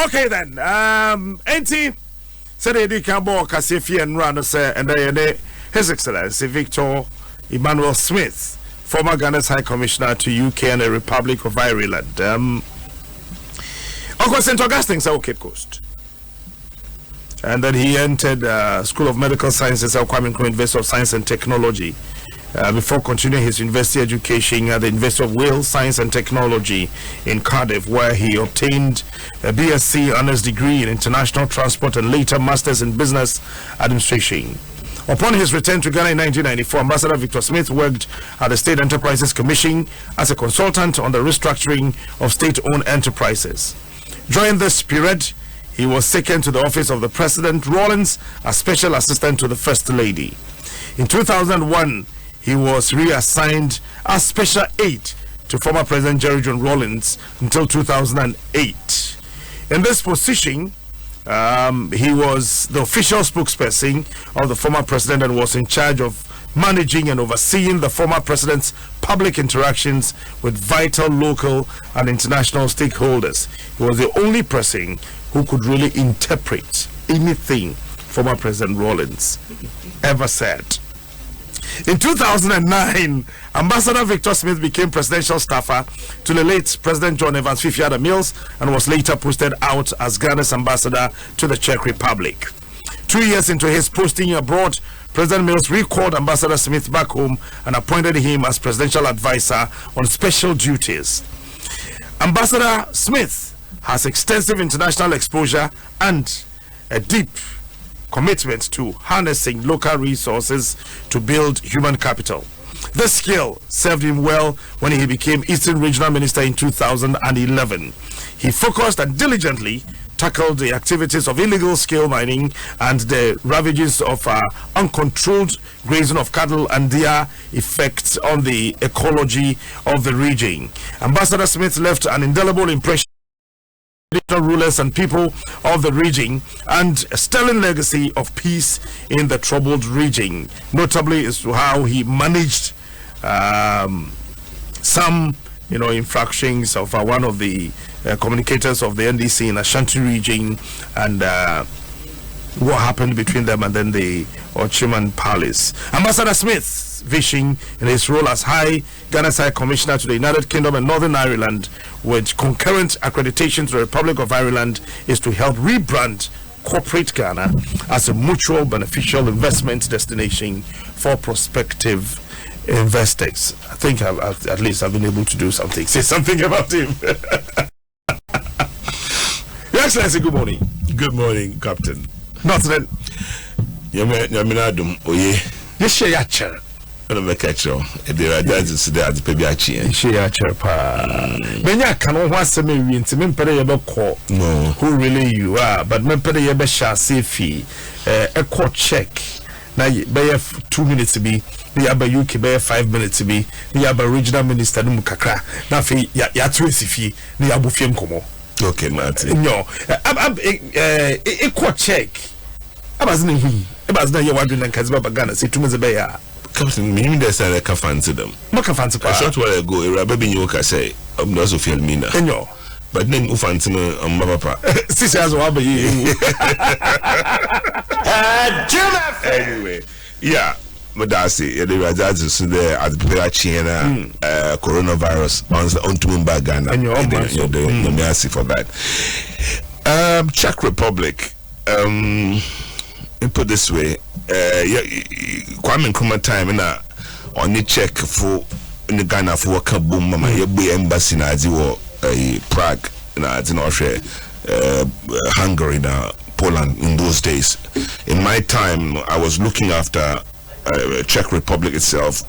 Okay then, NT said they can walk Kasifi and run say and then His Excellency Victor Emmanuel Smith, former Ghana's High Commissioner to UK and the Republic of Ireland. Uncle St. Augustine South Cape Coast. And then he entered School of Medical Sciences at Kwame Nkrumah University of Science and Technology before continuing his university education at the University of Wales Science and Technology in Cardiff, where he obtained a BSc Honours Degree in International Transport and later Masters in Business Administration. Upon his return to Ghana in 1994, Ambassador Victor Smith worked at the State Enterprises Commission as a consultant on the restructuring of state-owned enterprises. During this period, he was taken to the office of the President Rawlings as Special Assistant to the First Lady. In 2001, he was reassigned as Special Aide to former President Jerry John Rawlings until 2008. In this position, he was the official spokesperson of the former president and was in charge of managing and overseeing the former president's public interactions with vital local and international stakeholders. He was the only person who could really interpret anything former President Rawlings ever said. In 2009, Ambassador Victor Smith became presidential staffer to the late President John Evans Fifiada Mills and was later posted out as Ghana's ambassador to the Czech Republic. 2 years into his posting abroad, President Mills recalled Ambassador Smith back home and appointed him as presidential advisor on special duties. Ambassador Smith has extensive international exposure and a deep commitment to harnessing local resources to build human capital. This skill served him well when he became Eastern Regional Minister in 2011. He focused and diligently tackled the activities of illegal scale mining and the ravages of uncontrolled grazing of cattle and their effects on the ecology of the region. Ambassador Smith left an indelible impression rulers and people of the region and a sterling legacy of peace in the troubled region, notably as to how he managed some infractions of one of the communicators of the NDC in Ashanti region, and what happened between them and then the Ochiman Palace. Ambassador Smith's vision in his role as Ghana's High Commissioner to the United Kingdom and Northern Ireland, with concurrent accreditation to the Republic of Ireland, is to help rebrand corporate Ghana as a mutual beneficial investment destination for prospective investors. I think at least I've been able to do something. Say something about him. Your Excellency, good morning. Good morning, Captain. Not then. Adom, oye. Yes, she yacher. I don't catch you. There are dads that are the baby achi. She yacher pa. Benya cannot want to me into me pay your call. No, who really you are, but me pay your shall say fee. A court check. Now, by 2 minutes to be. The Aba UK by 5 minutes to be. The Aba regional minister Numukakra. Now, ya twisi fee. The Abu Fiam Como. Okay, Martin. No, a court check. I was in him. I was not your wandering and Kazaba Ghana. Say to me, the Captain, meaning there's a fancy them. Maka fancy. A short while ago, a rabbi in Yoka say, I'm not so feel mina. But then you fancy me on Mapa. Sister as well, but you. Anyway, yeah. But that's it. The results are there at the China coronavirus on to Ghana. And you're mercy for that. Czech Republic. Put this way, Kwame Nkrumah time on the check for in the Ghana for Kabum Mama embassy na Prague na Hungary na Poland in those days. In my time, I was looking after Czech Republic itself,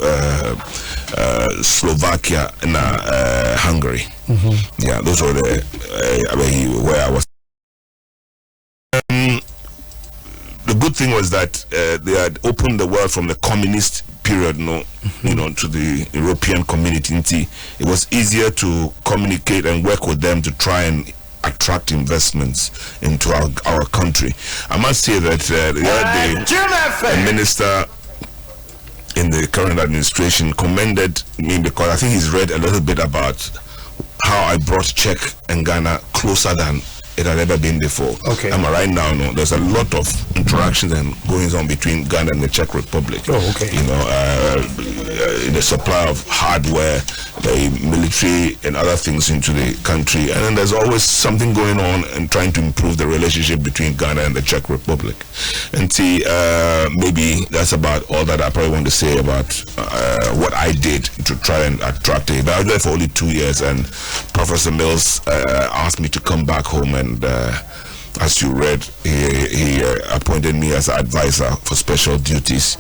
Slovakia and Hungary. Yeah, those were the where I was. The good thing was that they had opened the world from the communist period, to the European community. It was easier to communicate and work with them to try and attract investments into our country. I must say that the other day, a minister in the current administration commended me because I think he's read a little bit about how I brought Czech and Ghana closer than it had ever been before. Okay. Right now, there's a lot of interactions and goings on between Ghana and the Czech Republic. Oh, okay. The supply of hardware, the military and other things into the country, and then there's always something going on and trying to improve the relationship between Ghana and the Czech Republic. And see, maybe that's about all that I probably want to say about what I did to try and attract it. But I was there for only 2 years, and Professor Mills asked me to come back home, and as you read, he appointed me as an advisor for special duties.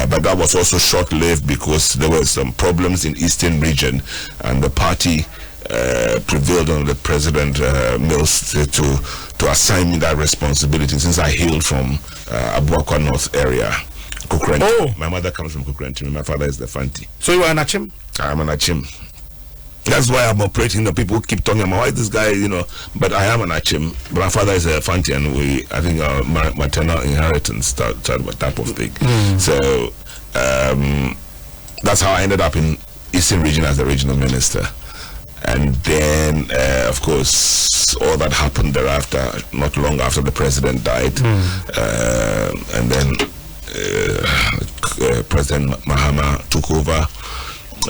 But that was also short-lived because there were some problems in Eastern region, and the party prevailed on the President Mills to assign me that responsibility, since I hailed from Abuakwa North area. Oh. My mother comes from Kukrenti. My father is the Fanti. So you are an Achim? I'm an Achim. That's why I'm operating. The people keep talking about why this guy, but I am an Achim. My father is a Fanti, and I think our maternal inheritance type of thing. So that's how I ended up in Eastern Region as the regional minister. And then, of course, all that happened thereafter, not long after the president died. And then President Mahama took over,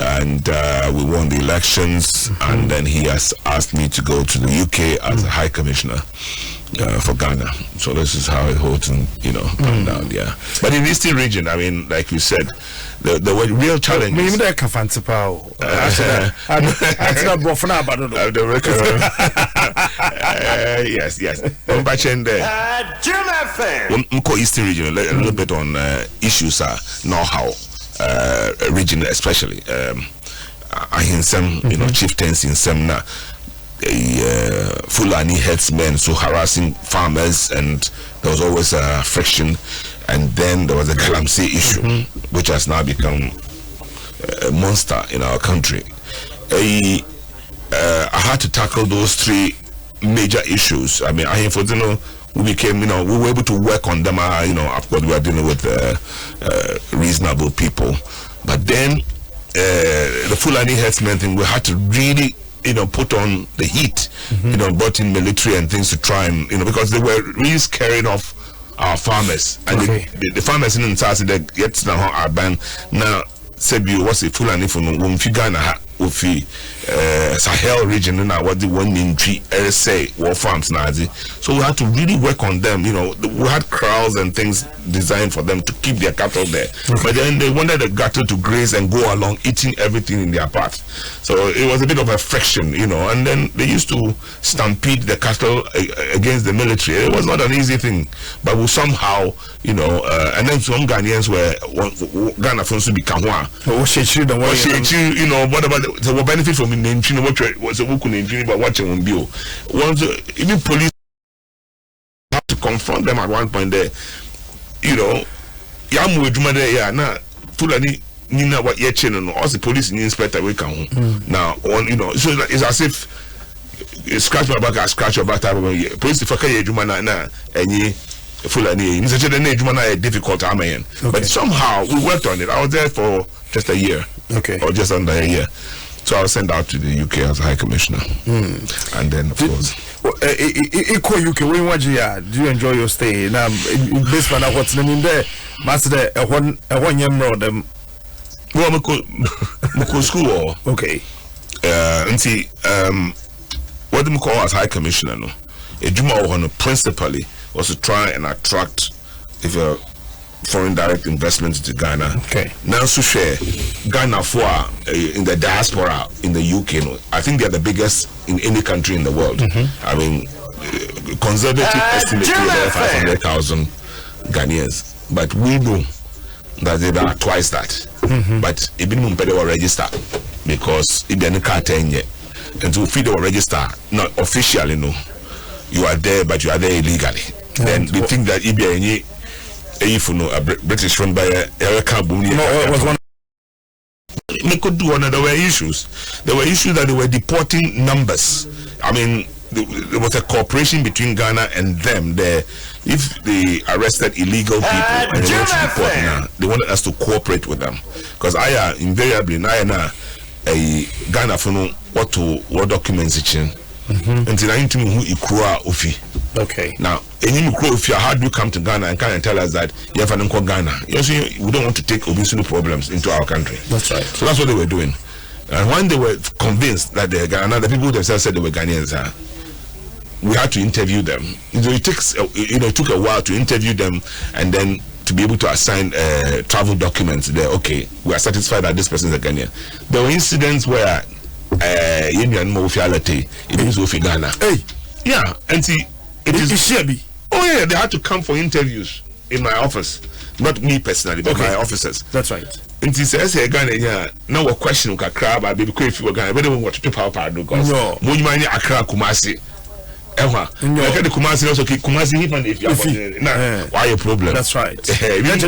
and we won the elections, and then he has asked me to go to the UK as a High Commissioner for Ghana. So this is how it holds, and panned out, yeah. But in the Eastern region, I mean, like you said, the real challenges. Yes. Eastern region, a little bit on issues know-how region, especially Ahinsem, chieftains in Semna, Fulani headsmen, so harassing farmers, and there was always a friction. And then there was a Galamsey issue, which has now become a monster in our country. I had to tackle those three major issues. I mean, we became, we were able to work on them. Of course, we were dealing with reasonable people. But then the Fulani headsmen thing, we had to really, put on the heat, brought in military and things to try and, because they were really scaring off our farmers. And the farmers in the south, they get to our ban now. Sebi was a Fulani for no one figure na ofi Sahel region na what the one in say war farms nazi. So we had to really work on them. We had kraals and things designed for them to keep their cattle there. But then they wanted the cattle to graze and go along eating everything in their path. So it was a bit of a friction, and then they used to stampede the cattle against the military. It was not an easy thing, but we somehow, and then some Ghanaians were Ghana from Subikahwa. What about the benefit from the name? What was a book name? But watching on bill. Once even police have to confront them at one point there. Yamu Jumade ya na Fulani Nina what ye chain no as the police inspector we can now on so it's as if scratch my back, I scratch your back. Police if I can Jumana na any Fulani. It's a difficult amen. But somehow we worked on it. I was there for just a year. Or just under a year. So I was sent out to the UK as High Commissioner. And then, of course. UK, do you enjoy your stay? Now, based on what's the name there, Master, a one young road. Well, Moko school. Okay. And see, what do you call as High Commissioner? No, a Juma one principally was to try and attract foreign direct investment to Ghana. Now, so share Ghana for in the diaspora in the UK. I think they are the biggest in any country in the world. I mean, conservative estimate there 500,000 Ghanaians, but we know that they are twice that. But it didn't register because it didn't cut yet. And to feed or register, not officially, no, you are there, but you are there illegally. Then they think that if a British run by a was one. They could do one. There were issues. There were issues that they were deporting numbers. I mean, there was a cooperation between Ghana and them. There, if they arrested illegal people and they wanted to deport now, they wanted us to cooperate with them because I invariably a Ghana for no what documents it until I into me who ikura ofi. Now, if you how do you come to Ghana and come and tell us that you have an uncle Ghana? You see, we don't want to take obesity problems into our country. That's right. So that's what they were doing. And when they were convinced that they Ghana, the people themselves said they were Ghanaians, we had to interview them. It took a while to interview them and then to be able to assign travel documents. There, okay, we are satisfied that this person is a Ghanaian. There were incidents where it means Ghana. Yeah, and see, it is shabby. Oh yeah, they had to come for interviews in my office, not me personally, but my officers. That's right. And he says, Ghana, yeah, now a question can crab, I baby if you were Ghana, but they don't want to power part because no, when you mind Accra Kumasi. Like the Kumasi also keep Kumasi even if you are why a problem? That's right. You had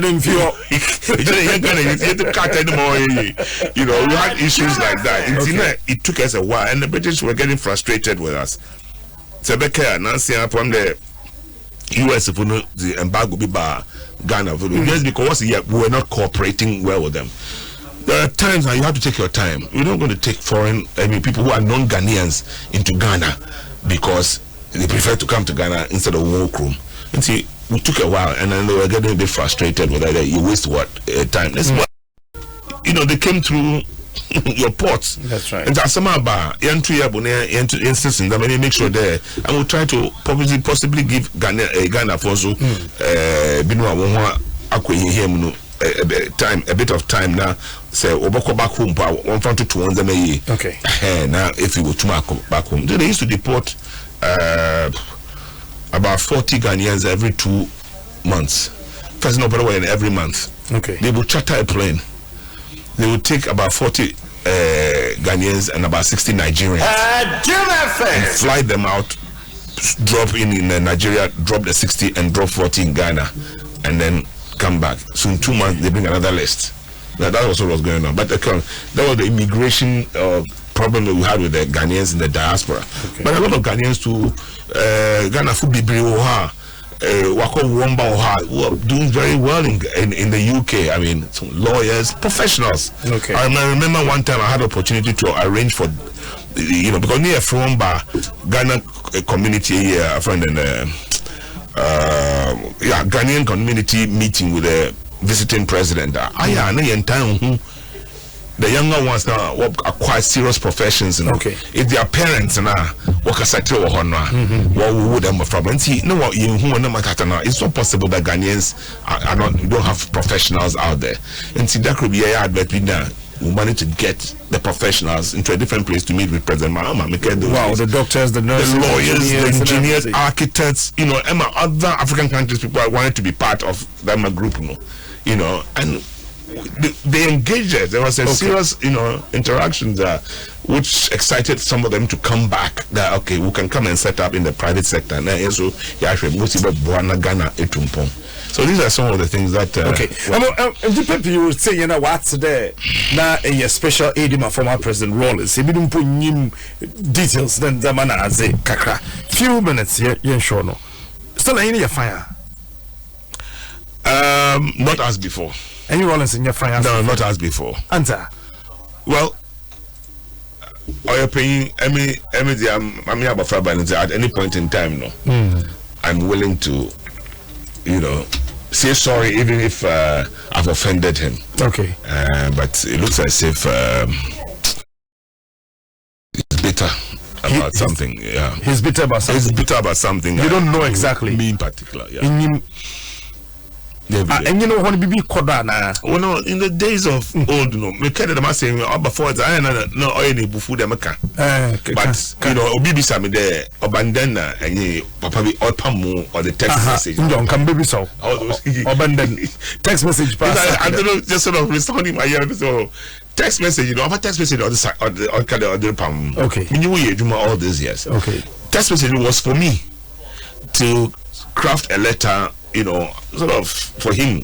issues like that. It took us a while, and the British were getting frustrated with us. Sebeka, Nancy, from the US, the embargo be by Ghana, just because we were not cooperating well with them. There are times that you have to take your time. We're not going to take people who are non-Ghanaians into Ghana because they prefer to come to Ghana instead of Wokrum. And see, we took a while, and then they were getting a bit frustrated with that. You waste time. That's what they came through your ports. That's right. And that's some about instance in them, and make sure there. And we'll try to possibly give Ghana for so a bit of time now. Say Oboko back home, 1 to 2 them a year. Now if you go to back home, they used to deport about 40 Ghanaians every 2 months. First, no, but every month. They would charter a plane they would take about 40 Ghanaians and about 60 Nigerians and fly them out, drop in Nigeria, drop the 60 and drop 40 in Ghana, and then come back. So in 2 months they bring another list. That was what was going on. But that was the immigration problem that we had with the Ghanaians in the diaspora. Okay. But a lot of Ghanaians too, Ghana food who are doing very well in the UK. I mean, some lawyers, professionals. Okay. I remember one time I had the opportunity to arrange for, because near from Ghana community here, a friend and Ghanaian community meeting with the visiting president. The younger ones now are quite serious professions. Okay. If their parents now work as a what would them problem? See, it's not possible that Ghanaians don't have professionals out there. And see, that could be a advert now. We managed to get the professionals into a different place to meet with President Mahama. Wow, the doctors, the nurses, the lawyers, the engineers, architects, other African countries, people wanted to be part of that group, and they engaged it. There was a serious, interactions which excited some of them to come back. That we can come and set up in the private sector. So these are some of the things that. You would say, what's there now a special aid in former President Rawlings. He didn't put details. Then the man as a kakra. Few minutes here, sure no. Still any fire. Not as before. Any Rawlings in your fire? No, not as before. Answer. Well, are you paying? I'm at any point in time, no. I'm willing to, say sorry even if I've offended him. Okay. But it looks as if he's bitter about something. Yeah. He's bitter about something. He's bitter about something. You don't know exactly. Me in particular. Yeah. And what be Kodana? Well, no, in the days of old, we can't saying before it's no oil before them. But Obibi Sami there, Obandena, and Papa be Opamu or the text message. Don't come baby so. Abandon text message. I don't know, just sort of responding my ear. So text message, have a text message on the side or the palm. Okay. We knew you do all these years. Okay. Text message was for me to craft a letter. Sort of for him.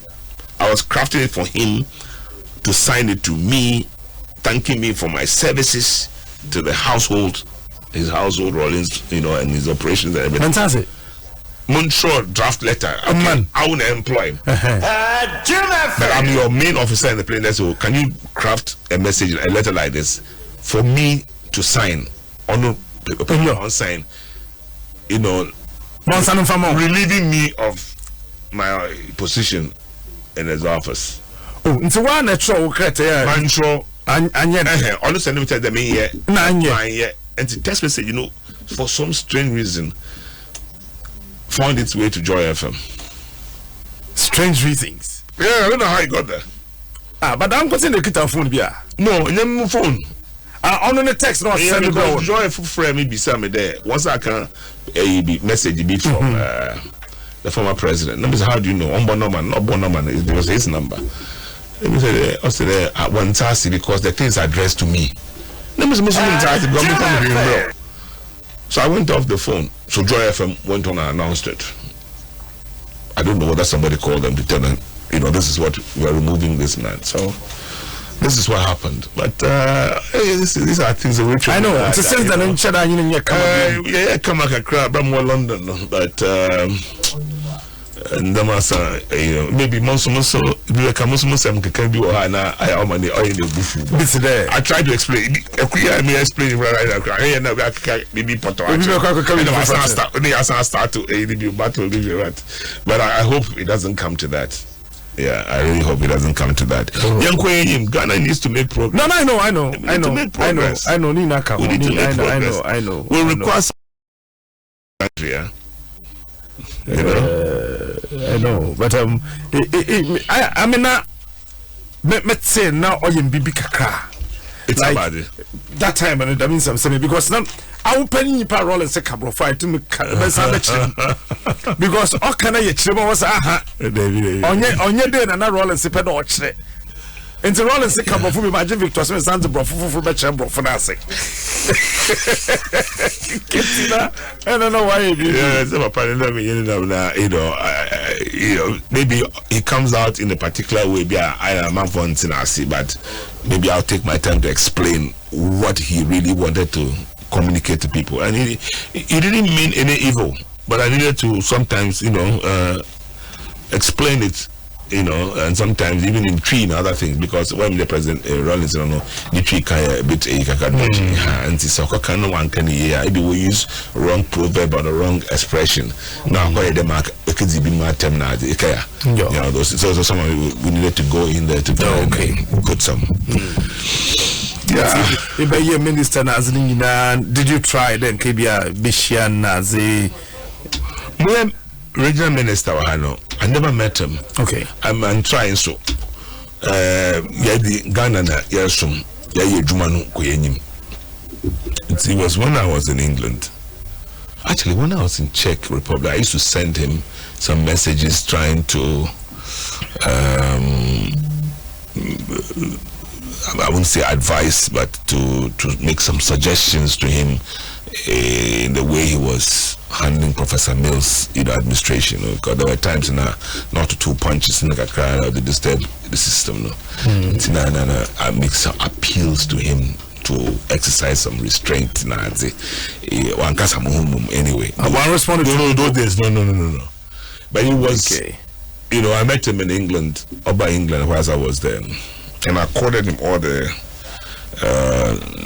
I was crafting it for him to sign it to me, thanking me for my services to the household, his household Rawlings, and his operations and everything. Fantastic. Montreal draft letter. Okay, I want to employ him. But I'm your main officer in the plane. So can you craft a message, a letter like this for me to sign on sign? Relieving me of my position in his office. Oh, it's one natural criteria. Mancho, and yet, always send me tell them here, and the text message, for some strange reason, found its way to Joy FM. Strange reasons. Yeah, I don't know how he got there. But I'm going to get a phone. No, in phone. On the text, not send it down. Joy FM me be some there. Once I can message be from. The former president. Let me say, how do you know? Not Bonoman. It was his number. Let me say, at one task because the things addressed to me. Let me say, so I went off the phone. So Joy FM went on and announced it. I don't know whether somebody called them to tell them, this is what we're removing this man. So this is what happened. But these are things which I know. It's a sense that in China, come back and cry, but more London. But and maybe Monsomoso, I tried to explain. I explain but I hope it doesn't come to that. Yeah, I really hope it doesn't come to that. Ghana needs to make progress. No, I know. I know. We'll require some country, yeah. I know, but I mean, let's say now, or in Bibi Kakra. It's like about it. That time, and that means something because now I will penny you parole and say cabro fight to me because all can I children was on your day and I roll and say pedal. And the Rollins come of H.E Victor Smith and the for Bechamber for nothing. I don't know why. Maybe he comes out in a particular way. I am a but maybe I'll take my time to explain what he really wanted to communicate to people. And he didn't mean any evil, but I needed to sometimes, explain it. And sometimes even in tree and other things, because when the president Rollins, the tree a bit and it's no one can hear. Maybe we use wrong proverb or the wrong expression. Now, why the mark could be more terminal? Those so some we needed to go in there to put some. Yeah, if you're minister Nazin, did you try then? Kibia Bishan Nazi. Regional Minister I never met him. Okay. I'm trying so. The Ghana Yersum Jumanu Kuyenim. It was when I was in England. Actually, when I was in Czech Republic, I used to send him some messages trying to I wouldn't say advice, but to make some suggestions to him in the way he was handling Professor Mills' administration. Because there were times not two punches in the crowd to disturb the system. I make some appeals to him to exercise some restraint. Anyway, one responded to those days. No. But he was, I met him in England, Oba England, whilst I was there, and I accorded him all the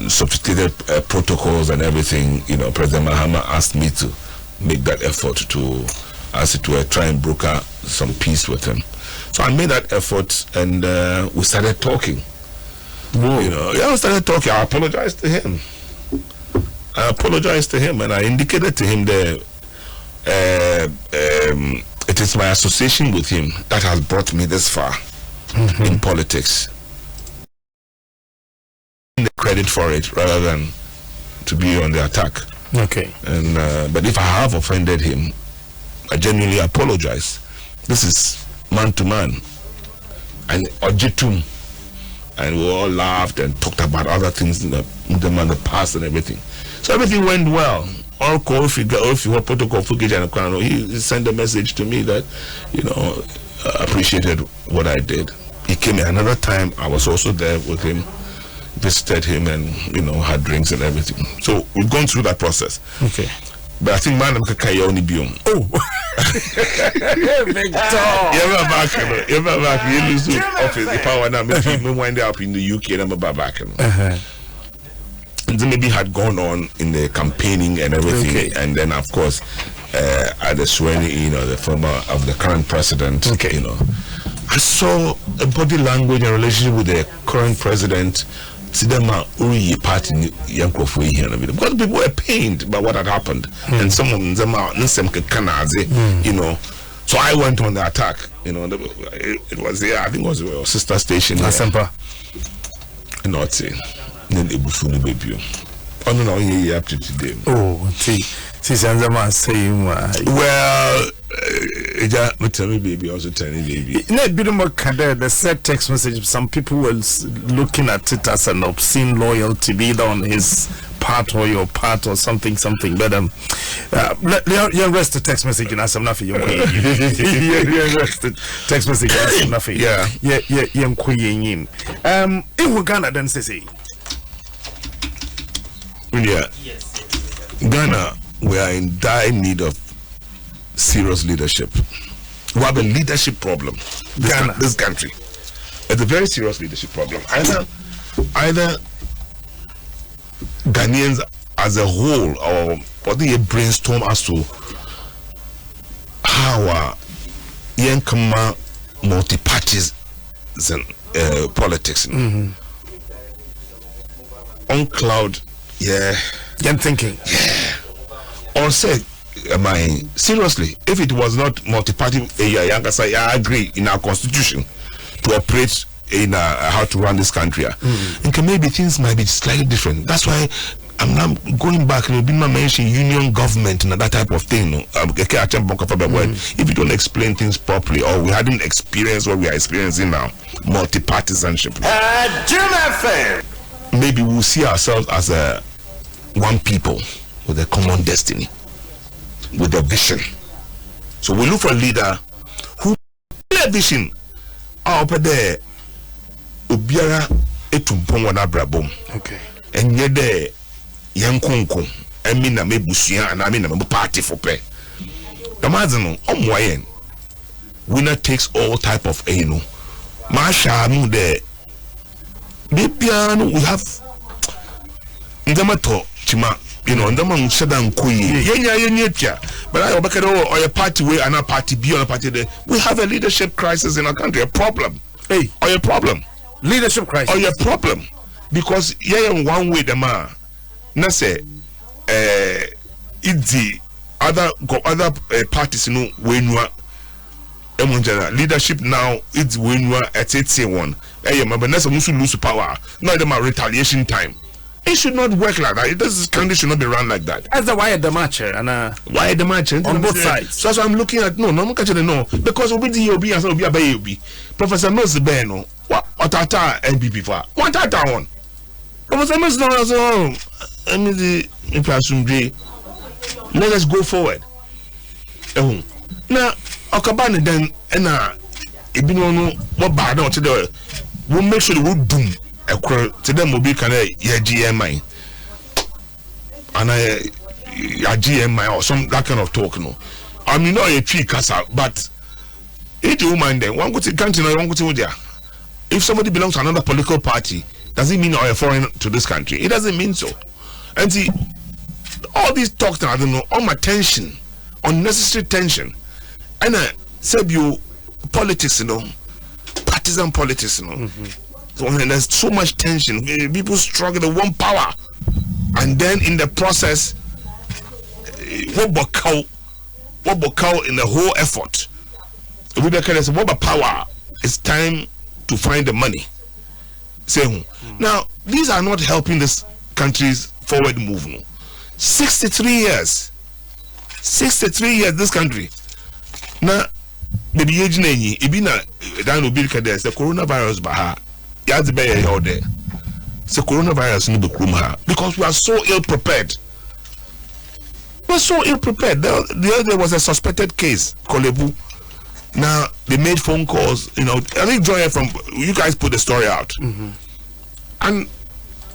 sophisticated protocols and everything. President Mahama asked me to make that effort to, as it were, try and broker some peace with him. So I made that effort, and we started talking. We started talking. I apologized to him. And I indicated to him that it is my association with him that has brought me this far in politics. The credit for it rather than to be on the attack. Okay. And but if I have offended him, I genuinely apologize. This is man to man, and ojitum, and we all laughed and talked about other things in the past and everything. So everything went well. All protocol he sent a message to me that appreciated what I did. He came another time. I was also there with him. Visited him and had drinks and everything. So we've gone through that process. Okay. But I think man Mkakaya only biom. Oh. Victor. You back. You lose office. The power now me wind up in the UK and I'm back. And then maybe had gone on in the campaigning and everything. Okay. And then of course at the swearing the former of the current president. Okay. I saw a body language and relationship with the current president. Sidema Uri party Yankofwe here because people were pained by what had happened, and some of them are Nsem Kanaze, So I went on the attack. It was I think it was a sister station. Asempa. Not say. Then they bufuni baby. Oh no, you up to today. Oh, see, saying well. Tell me, baby, also tell me, baby. The said text message, some people were looking at it as an obscene loyalty, be it on his part or your part or something. But you rest the text message and ask him nothing. You rest the text message and ask him nothing. In Uganda, then say, Ghana, we are in dire need of serious leadership. We have a leadership problem. This country. It's a very serious leadership problem. Either Ghanaians as a whole or they brainstorm as to how Yankama multi-parties and politics. On cloud, I'm thinking. Or say, seriously, if it was not multi-party, I agree in our constitution to operate in how to run this country. And maybe things might be slightly different. That's why I'm now going back and be mention union government and that type of thing. No? If you don't explain things properly, or we hadn't experienced what we are experiencing now, multi-partisanship. Maybe we'll see ourselves as one people with a common destiny, with a vision. So we look for a leader who has a vision. Up there, Ubiara etumpon wana brabom. Okay. And yet there, yankunku. Emina me busia and amina me party for pay. The mazano omwayen. Winner takes all type of Masha no there. Bibiano we have. Ndamato chima. Ndama shadan kuyi. Yenya. But I or your party way and a party B on a party there. We have a leadership crisis in our country, a problem. Hey, or your problem. Leadership crisis. Or your problem. Because in one way the man na say it's the other parties when leadership now it's when you are at H.E One. Hey, but that's a lose power. Now the retaliation time. It should not work like that. This country should not be run like that. That's the why the match and why the match on both sides. So I'm looking at no catching no because we the OB and we be OB. Professor Mills the no what otata NPP for one tata one. Professor Mills no so I mean the let us go forward. Now Okabani then and ebi no what bad no today we'll make sure we doom to them will be kind of GMI and a GMI or some that kind of talk. No, I mean, not a tree casa, but it woman then one go to country, one go to there. If somebody belongs to another political party, does it mean you're foreign to this country? It doesn't mean so. And see, all these talks, I don't know, all my tension, unnecessary tension, and said you politics, partisan politics, So when there's so much tension, people struggle to one power, and then in the process, what book in the whole effort. With the what power, it's time to find the money. Now these are not helping this country's forward movement. 63 years, this country. Now, maybe the coronavirus baha. It's the coronavirus in the room because we are so ill prepared. We're so ill prepared. There was a suspected case, Kolebu. Now they made phone calls. I think Joy from you guys put the story out, and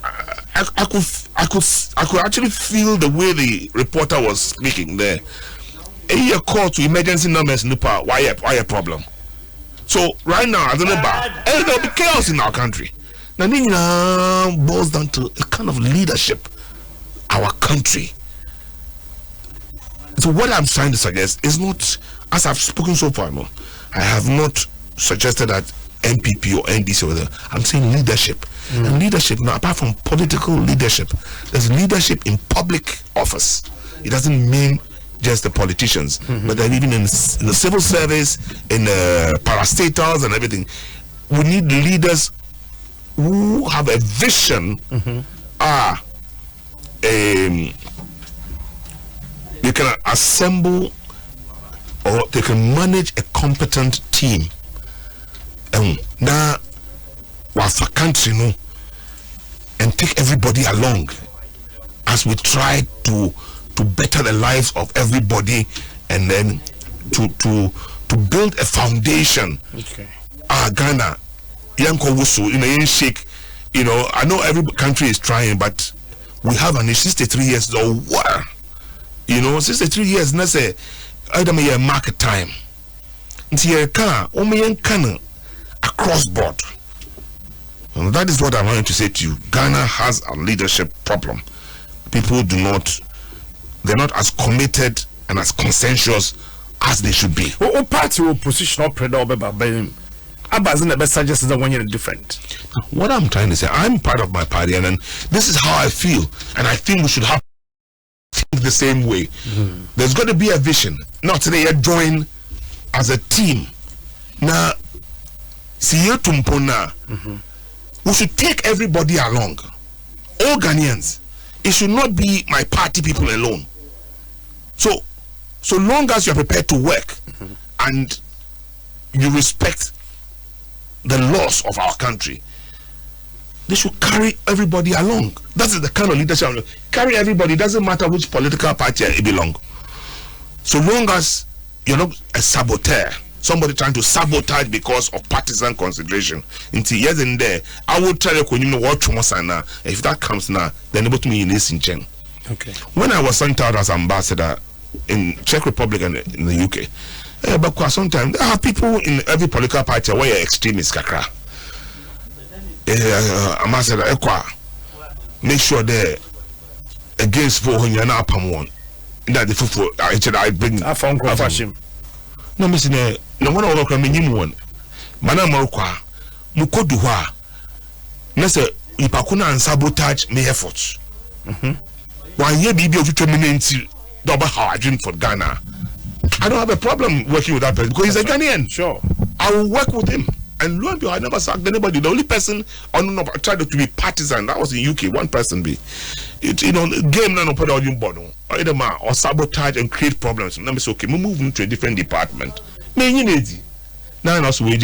I could actually feel the way the reporter was speaking there. A call to emergency numbers in the power. Why a problem? So right now, I don't know about there'll be chaos in our country. Now this boils down to a kind of leadership, our country. So what I'm trying to suggest is not, as I've spoken so far, no, I have not suggested that MPP or NDC or whatever. I'm saying leadership. And leadership now, apart from political leadership, there's leadership in public office. It doesn't mean just the politicians, but they're even in the civil service, in parastatals and everything. We need leaders who have a vision. They can assemble or they can manage a competent team. Now, whilst a country, and take everybody along as we try to better the lives of everybody, and then to build a foundation. Okay. Ghana, Yanko Wusu, shake. I know every country is trying, but we have an 63 years old war. 63 years. Na say, I don't mean market time. Nti car, across board. And that is what I wanted to say to you. Ghana has a leadership problem. People they're not as committed and as consensuous as they should be. Party opposition or predominant Abazin the best suggests that one year different. What I'm trying to say, I'm part of my party, and then this is how I feel, and I think we should have think the same way. There's got to be a vision. Not today you join as a team. Now, see you tumpona. We should take everybody along. All Ghanaians. it should not be my party people alone. So long as you are prepared to work and you respect the laws of our country, they should carry everybody along. That is the kind of leadership. Carry everybody. It doesn't matter which political party it belongs. So long as you're not a saboteur, somebody trying to sabotage because of partisan consideration. Until yes and there, I will tell you when you know what now. If that comes now, then able to me in this in Chen. Okay. When I was sent out as ambassador in Czech Republic and in the UK, but sometimes there are people in every political party where you're extremists, kakra. Ambassador, make sure they're against for when you're not one. That the football I bring. I found him. No, Miss no one over coming one. Mana Morokwa, Mukoduwa. Nessa, Ipakuna and sabotage me efforts. 1 year BB of terminating double how I drink for Ghana. I don't have a problem working with that person because he's a Ghanaian. Sure. I will work with him. And lo and behold, I never sacked anybody. The only person on tried to be partisan, that was in UK, one person be. Game no put on you or sabotage and create problems. Let me say, okay, we move into a different department. Now also we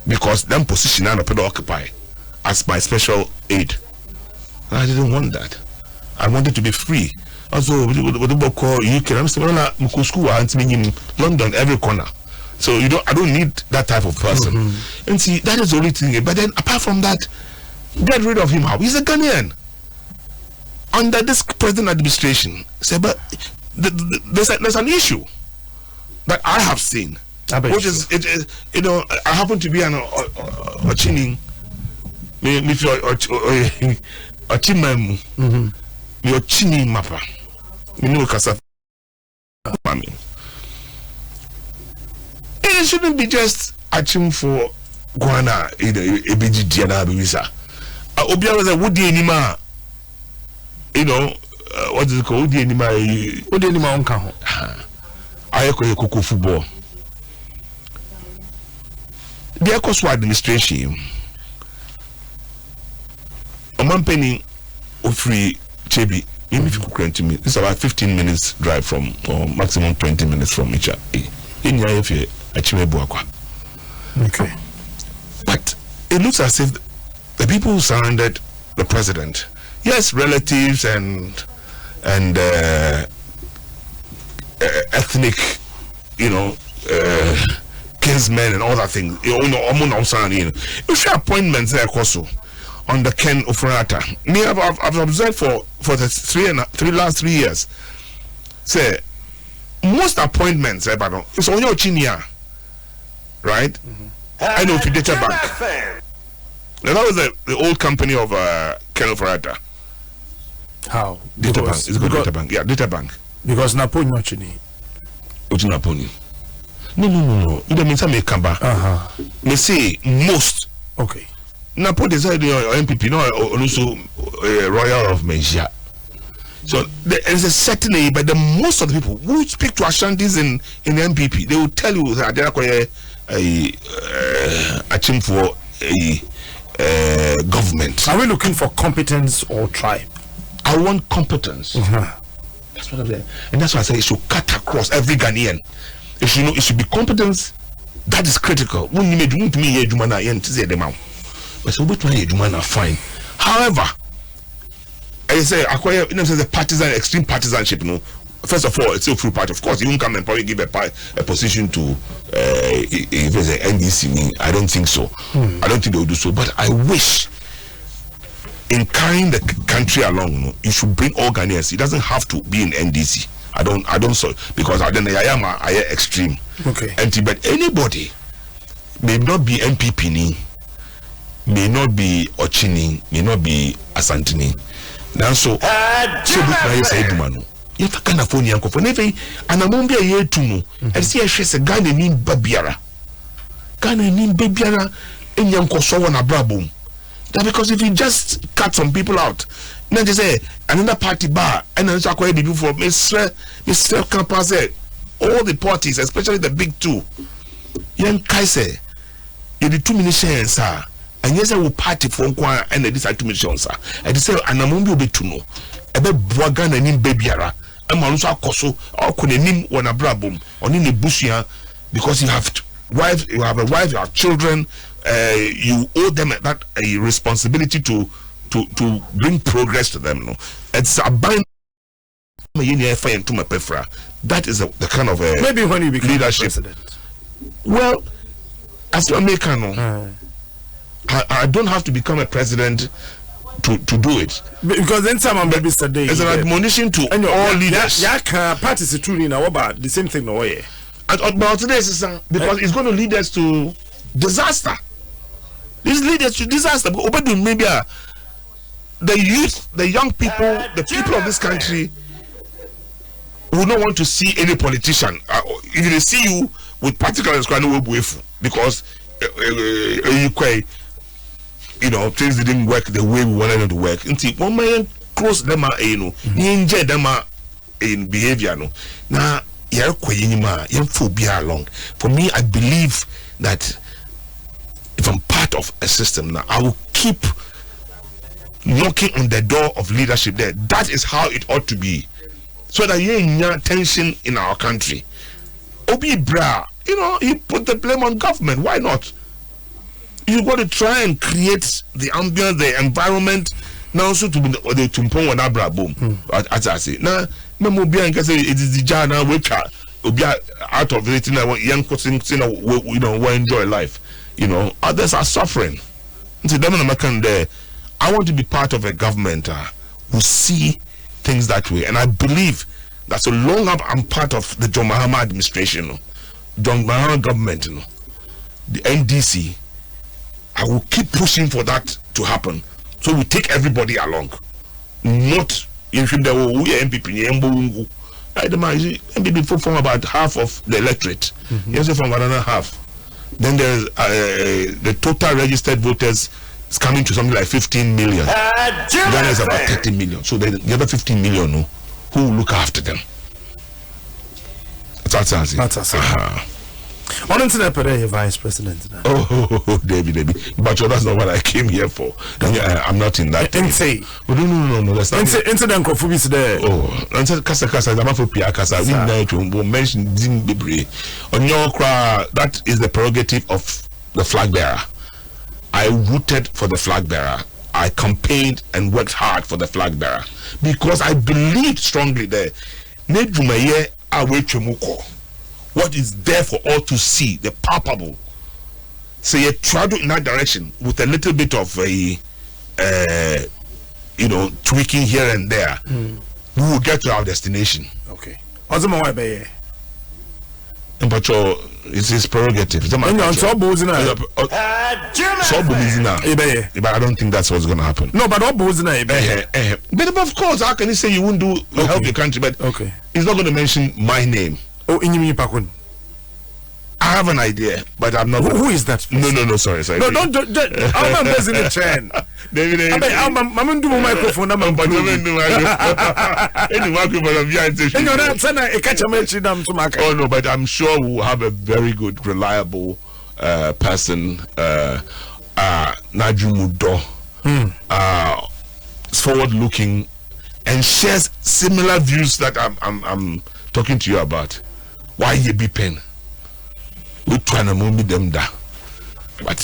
because them position I put occupy as my special aid. I didn't want that. I wanted to be free. Also, what about call UK? I'm still school in London every corner. So I don't need that type of person. And see, that is the only thing. But then apart from that, get rid of him. How? He's a Ghanaian. Under this present administration, say, but there's an issue that I have seen, which is I happen to be an Ochini, Ochimemu, Ochini Mapa, Kasa. It shouldn't be just aching for Guana, ABG Diana Bisa. Obia was a woody anima. What is it called? Woody anima. Woody anima on Kaho. I echo your cocoa football. The ECOSWA administration. A man penny of free Chebi. Even if you could grant to me, it's about 15 minutes drive from, or maximum 20 minutes from each other. In your okay. But it looks as if the people who surrounded the president, yes, relatives and ethnic, kinsmen and all that thing, if your appointments there also on the Ken Ofurata, me I've observed for the last 3 years, say most appointments, it's on your chinia, right? I know if you data bank. Now that was the old company of Ken Ofurata. How? Data bank. It's a good data bank. Yeah, data bank. Because Naponi Ochini. Naponi. No. You don't mean some make kamba. They say most. Okay. Naponi is your MPP, no, also Royal of Mencia. So there is a certain age, but the most of the people who speak to Ashantis in the MPP, they will tell you that they are a chim for a government. Are we looking for competence or tribe? I want competence. That's what I'm saying. And that's why I say it should cut across every Ghanaian. It should be competence that is critical. When you make me but so what you fine. However, I say acquire the partisan, extreme partisanship, First of all, it's still through party. Of course, you won't come and probably give a position to if there's an NDC. I don't think so. I don't think they will do so. But I wish, in carrying the country along, you should bring all Ghanaians. It doesn't have to be in NDC. I don't so because I am extreme. Okay. But anybody may not be MPP, may not be Ochini, may not be Asantini. Now so say Dumano. If I can't afford Yanko for never, and I'm on be a year to know. I see a she's a Ghana named Babiara. Ghana named Babiara in Yanko Sawana Brabum. That because if you just cut some people out, then they say another party bar and then it's quite before Mr. Campaz, all the parties, especially the big two. Young Kaise, you the 2 minutes shares, sir. and yes, I will party for one and this administration, sir. And they say, and I'm going to be to know about Boagan and in Babyara. I'm also a coso or Kunim when a brabum on in the bushia because you have wife, you have a wife, you have children, you owe them that a responsibility to bring progress to them. No, it's a bind. That is the kind of maybe when you become leadership. president. Well, as an American, I don't have to become a president to do it, because then someone maybe today as an admonition to all leaders. Parties tuning now about the same thing no way. But today because it's going to lead us to disaster. This leads us to disaster. But maybe the youth, the young people, the people of this country will not want to see any politician. If they see you with particular because you know, things didn't work the way we wanted them to work. Until one man close them out, you know, enjoy them in behavior. No, now you're phobia along. For me, I believe that if I'm part of a system now, I will keep knocking on the door of leadership there. That is how it ought to be, so that you ain't tension in our country. Obi Bra, you know, you put the blame on government. Why not? You got to try and create the ambience, the environment. Now, also to the tumpong on Abra boom. As I say, now, Mamobia and say it is the Jana which are out of it. Young person, you know, will enjoy life. You know, others are suffering. So, I want to be part of a government who see things that way, and I believe that so long as I'm part of the John Mahama administration, John Mahama government, the NDC, I will keep pushing for that to happen. So we take everybody along. Not if there were MPP, MPP from about half of the electorate. Yes, from another half. Then there's the total registered voters is coming to something like 15 million. Ghana is about 30 million. So the other 15 million, who will look after them? That's on internet, vice president. Oh, David. But that's not what I came here for. I'm not in that. No. That's not. Incident confubis there. Oh, Kasa. I'm not for Pia Kasa. We need to mention Zimbabwe. On your cry, that is the prerogative of the flag bearer. I rooted for the flag bearer. I campaigned and worked hard for the flag bearer because I believed strongly there. What is there for all to see, the palpable. So you travel in that direction with a little bit of a, tweaking here and there. We will get to our destination. Okay. But it's his prerogative. But I don't think that's what's going to happen. No, but but of course, how can you say you won't help your country? But okay, he's not going to mention my name. Oh, Pakun. I have an idea, but I'm not. Who is that? No, sorry. No, don't. I'm busy in the chain. I'm doing microphone. Oh no, but I'm sure we'll have a very good, reliable person, Najumudo, forward-looking, and shares similar views that I'm talking to you about. Why you be pen? We trying to move them da, but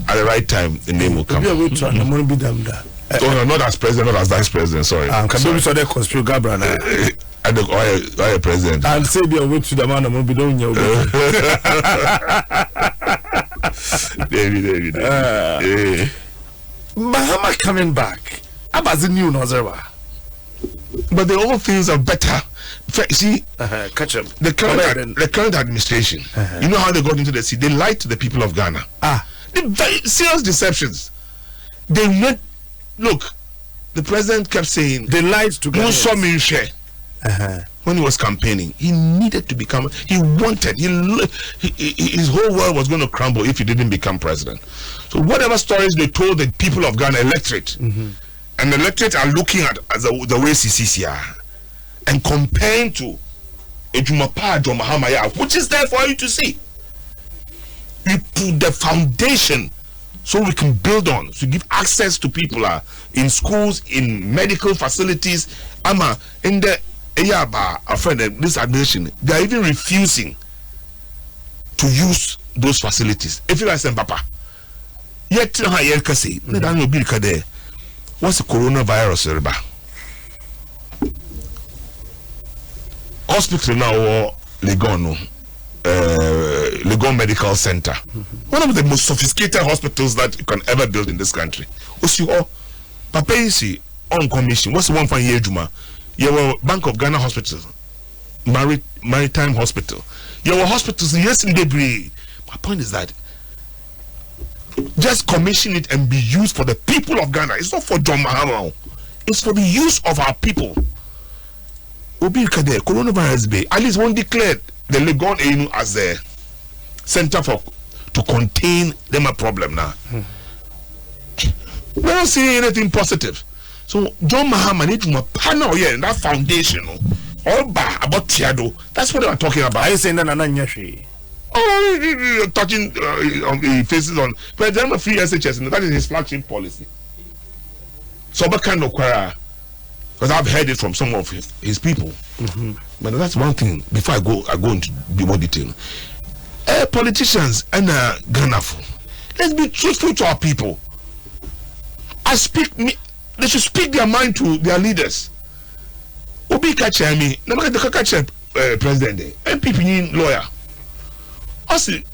at the right time the name will come. We trying to move them da. Oh no, not as president, not as vice president. Sorry. Can we so they conspire Gabra now? I don't. Why a president? I'll say they wait to the man and be doing your. David. Mahama coming back. Abazi new Nozerwa. But the old things are better. See, catch up. The current administration, you know how they got into the sea? They lied to the people of Ghana. The very serious deceptions. They went. Look, the president kept saying they lied to Ghana. When he was campaigning, he needed to become. He wanted. His whole world was going to crumble if he didn't become president. So whatever stories they told the people of Ghana, electorate, and the electorate are looking at the way CCC are. And comparing to Ejumapa John Mahama, which is there for you to see. You put the foundation so we can build on, to give access to people in schools, in medical facilities. In the I find that this administration, they are even refusing to use those facilities. If you are saying, Papa, yet what's the coronavirus? Hospital now or Legon Medical Center, one of the most sophisticated hospitals that you can ever build in this country. Papa is on commission. What's the one for Yejuma? You were Bank of Ghana Hospital, Maritime Hospital. You were hospitals yes in debris. My point is that just commission it and be used for the people of Ghana. It's not for John Mahama. It's for the use of our people. Obi Kade, coronavirus bay. At least one declared the Legon Enu as the center to contain them a problem now. We don't see anything positive. So John Mahama need to panel here in that foundation. All about Tiado. That's what they are talking about. I saying that Nananyashi. Oh, touching on the faces on. But then a free SHS, and that is his flagship policy. So what kind of choir? Because I've heard it from some of his people. But that's one thing. Before I go into more detail. Politicians and Ghana, let's be truthful to our people. They should speak their mind to their leaders. Obi kacha me, na maka kacha president, MPP lawyer. Asi,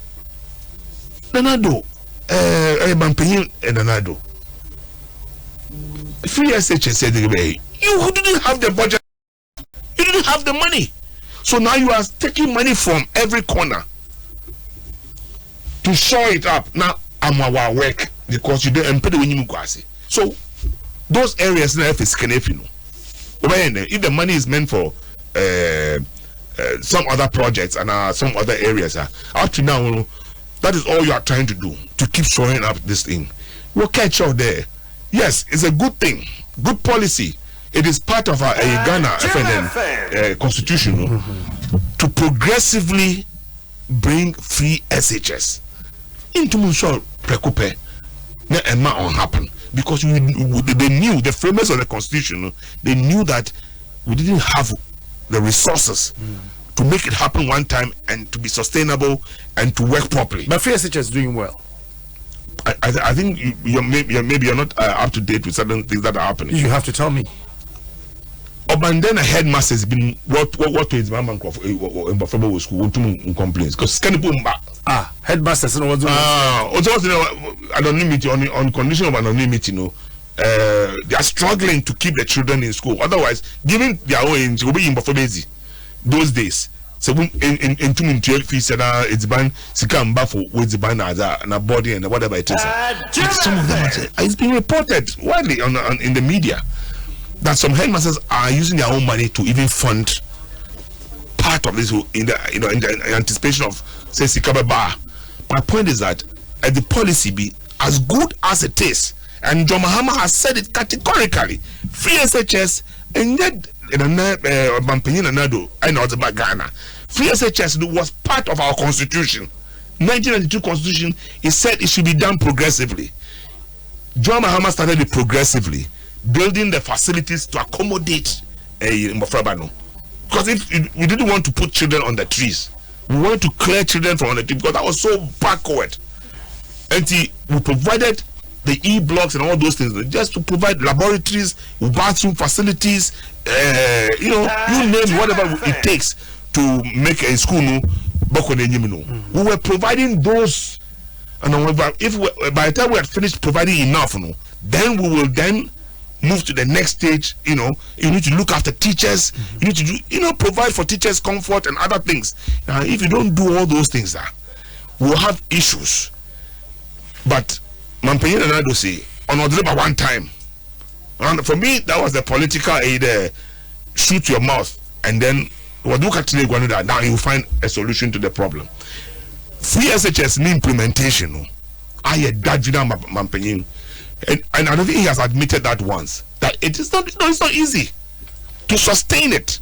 Nanado, Bampenyin Nanado. Free SHS said, you didn't have the budget, you didn't have the money. So now you are taking money from every corner to show it up. Now I'm our work because you don't pay the winning kwasi. So those areas now if it's canopy. If the money is meant for some other projects and some other areas, up to now, that is all you are trying to do to keep showing up this thing. We'll catch out there. Yes, it's a good thing, good policy. It is part of our Ghana FNN constitution to progressively bring free SHS into Munsho Prekupe. Now, it might not happen because they knew, the framers of the constitution, they knew that we didn't have the resources to make it happen one time and to be sustainable and to work properly. But free SHS is doing well. I think maybe you're not up to date with certain things that are happening. You have to tell me. Obandena headmaster has been what is my man in Buffalo school complaints because headmasters and what's anonymity on condition of anonymity, they are struggling to keep the children in school. Otherwise, given their own will be in Buffalo those days. So in 2 fees it's ban sikam bafo with the ban as a body and whatever it is. Some of them it's been reported widely in the media that some headmasters are using their own money to even fund part of this in the anticipation of say Sikaba Bar. My point is that the policy be as good as it is, and John Mahama has said it categorically. Free SHS and yet Bampenyin Nanado and not about Ghana. Free SHS was part of our constitution. 1992 constitution, it said it should be done progressively. John Mahama started it progressively, building the facilities to accommodate Mofrabano. Because if we didn't want to put children on the trees, we wanted to clear children from on the trees because that was so backward. And we provided the E-blocks and all those things just to provide laboratories, bathroom facilities, you name whatever it takes to make a school. We were providing those, and if by the time we had finished providing enough, then we will then move to the next stage. You need to look after teachers. You need to do, provide for teachers comfort and other things. Now, if you don't do all those things, we'll have issues. But Mampenyin and Ado say on Odreba one time, and for me that was the political aid. Shoot your mouth and then what do that now you find a solution to the problem. Free SHS implementation. I had that Mampenyin. And I don't think he has admitted that once. That it is not. It's not easy to sustain it.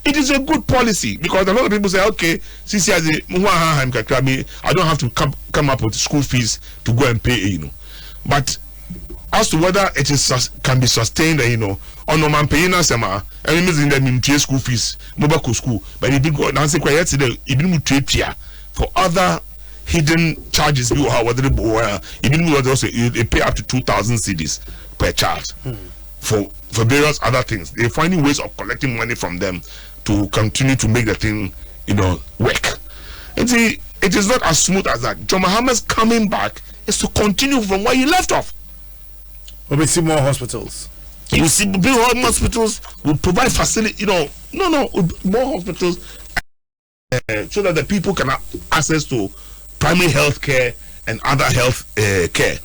It is a good policy because a lot of people say, okay, since I don't have to come up with school fees to go and pay, you know. But as to whether it is can be sustained, you know, on no man paying us, and in the school fees, mobile school, but it didn't go and say quiet today, even for other hidden charges, you are whether even also they pay up to 2,000 cedis per child for various other things. They're finding ways of collecting money from them to continue to make the thing, you know, work. And see, it is not as smooth as that. John Mahama's coming back is to continue from where he left off. We see more hospitals. You see, more hospitals will provide facility. You know, more hospitals so that the people can have access to primary health care and other health care,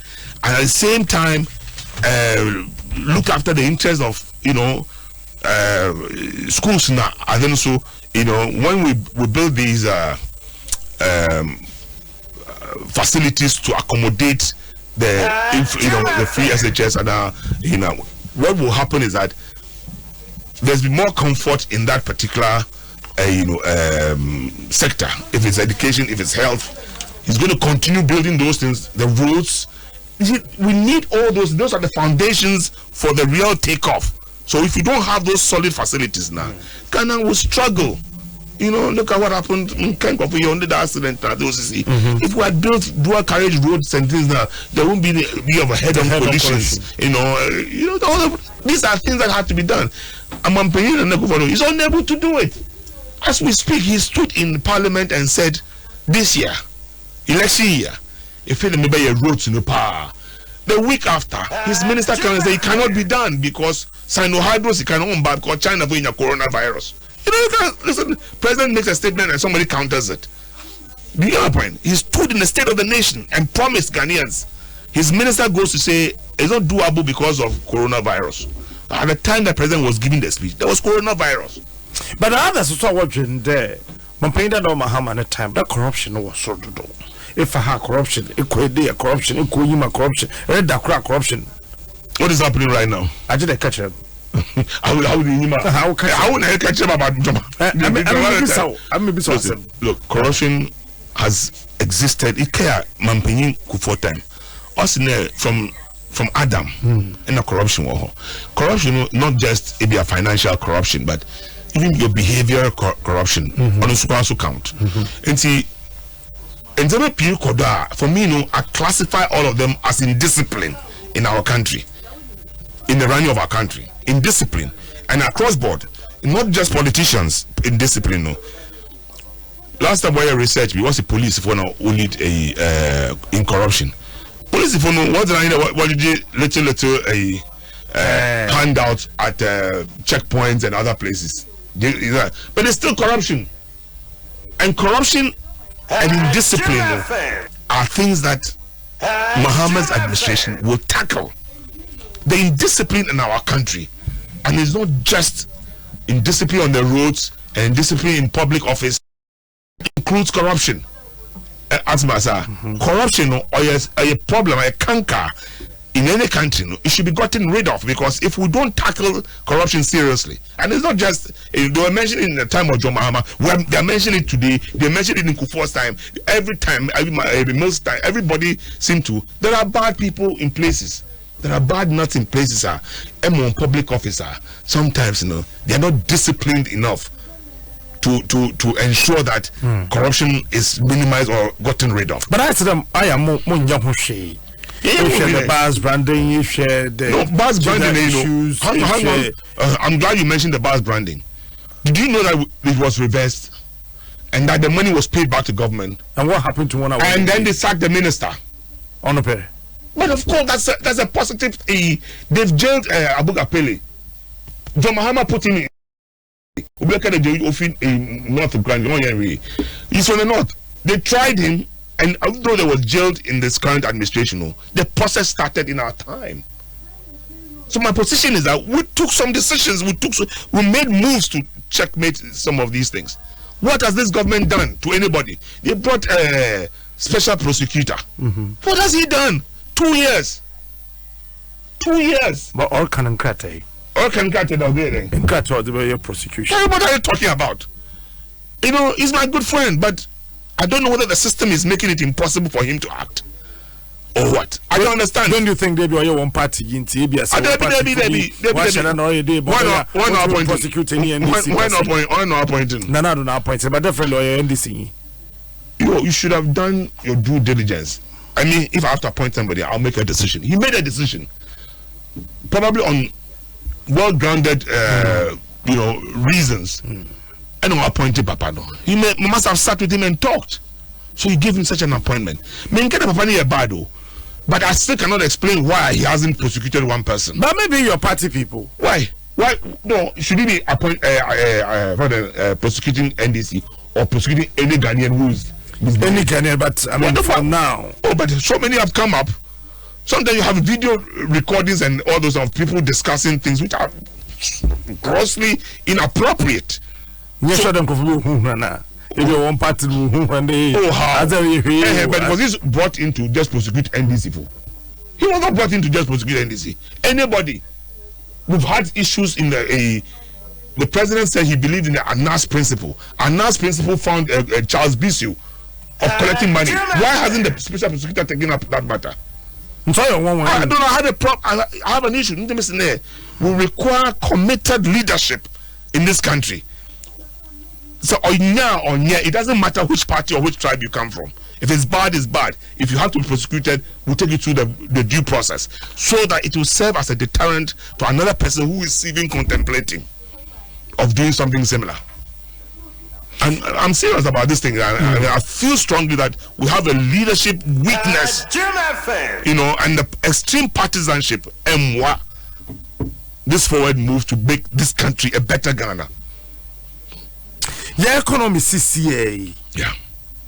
and at the same time, look after the interests of, you know, schools now. And then so, you know, when we build these facilities to accommodate the free SHS, and you know, what will happen is that there's be more comfort in that particular sector. If it's education, if it's health, he's going to continue building those things, the roads. We need all those. Those are the foundations for the real takeoff. So if you don't have those solid facilities now, Ghana will struggle. You know, look at what happened in Kenkofu under the accident at the OCC. If we had built dual carriage roads and things now, there won't be of a head-on collisions. You know, these are things that have to be done. Amampeni and Nekufano is unable to do it. As we speak, he stood in Parliament and said, this year, election year, if it may be a road to no power. The week after, his minister can say it cannot be done because Sino-Hydros cannot own back because China bring a coronavirus. You know, you can listen. President makes a statement and somebody counters it. The other point, he stood in the state of the nation and promised Ghanaians. His minister goes to say it's not doable because of coronavirus. At the time the president was giving the speech, there was coronavirus. But the others saw watching there. Mampenda no Mahama at the time that corruption was so do. If I had corruption, it could be a corruption, it could be corruption, corruption. What is happening right now? I did catch him. How catch him about look, corruption has existed. It care Mampini for time. Us from Adam in a corruption war. Corruption not just it be a financial corruption, but even your behavioral corruption on the super count. And see, and for me, I classify all of them as indiscipline in our country, in the running of our country, indiscipline, and across board, not just politicians in discipline. No. Last time I researched, we was the police for now who lead in corruption. Police for no what did you little handout at checkpoints and other places, but there's still corruption, and corruption and indiscipline are things that Mahama's administration will tackle. The indiscipline in our country, and it's not just indiscipline on the roads and indiscipline in public office, it includes corruption. Corruption or a problem, a canker in any country, it should be gotten rid of, because if we don't tackle corruption seriously, and it's not just they were mentioning in the time of John Mahama, they're mentioning it today, they mentioned it in Kufuor's time, most time, everybody seems to. There are bad people in places. There are bad nuts in places. Among public officer, sometimes they are not disciplined enough to ensure that corruption is minimized or gotten rid of. But I said I am more young. You share the bars branding, you share the bars branding issues. Hang on. I'm glad you mentioned the bars branding. Did you know that it was reversed and that the money was paid back to government? And what happened to one hour? And then they sacked the minister on a pay. But of course, that's a positive. They've jailed Abu Gapele. John Mahama put him in. North Grand. He's from the north. They tried him. And although they was jailed in this current administration, the process started in our time. So my position is that we took some decisions, we made moves to checkmate some of these things. What has this government done to anybody? They brought a special prosecutor. What has he done? 2 years. 2 years. But all can Or can catch it out there? Catch out the prosecution. What are you talking about? You know, he's my good friend, but I don't know whether the system is making it impossible for him to act. Or what? I don't understand. Don't you think they be one party in TBS? Why not prosecuting NDC? Why not appointing? No, not appointing, but different lawyer NDC. You should have done your due diligence. I mean, if I have to appoint somebody, I'll make a decision. He made a decision, probably on well-grounded, reasons. And I appointed Papa. No, he must have sat with him and talked. So he gave him such an appointment. But I still cannot explain why he hasn't prosecuted one person. But maybe your party people. Why? No, should he be prosecuting NDC or prosecuting any Ghanaian who's any Ghanaian? But I mean, for now. Oh, but so many have come up. Sometimes you have video recordings and all those of people discussing things which are grossly inappropriate. Yes, so, if you want party, but was this brought in to just prosecute NDC? He was not brought in to just prosecute NDC. Anybody. We've had issues in the president said he believed in the Anas principle. Anas principle found Charles Bissell of collecting money. Why hasn't the special prosecutor taken up that matter? I don't know. I have an issue. We require committed leadership in this country. So it doesn't matter which party or which tribe you come from. If it's bad, it's bad. If you have to be prosecuted, we'll take you through the due process so that it will serve as a deterrent to another person who is even contemplating of doing something similar. And I'm serious about this thing. I feel strongly that we have a leadership weakness, and the extreme partisanship. This forward move to make this country a better Ghana. Yeah, economy CCA. Yeah.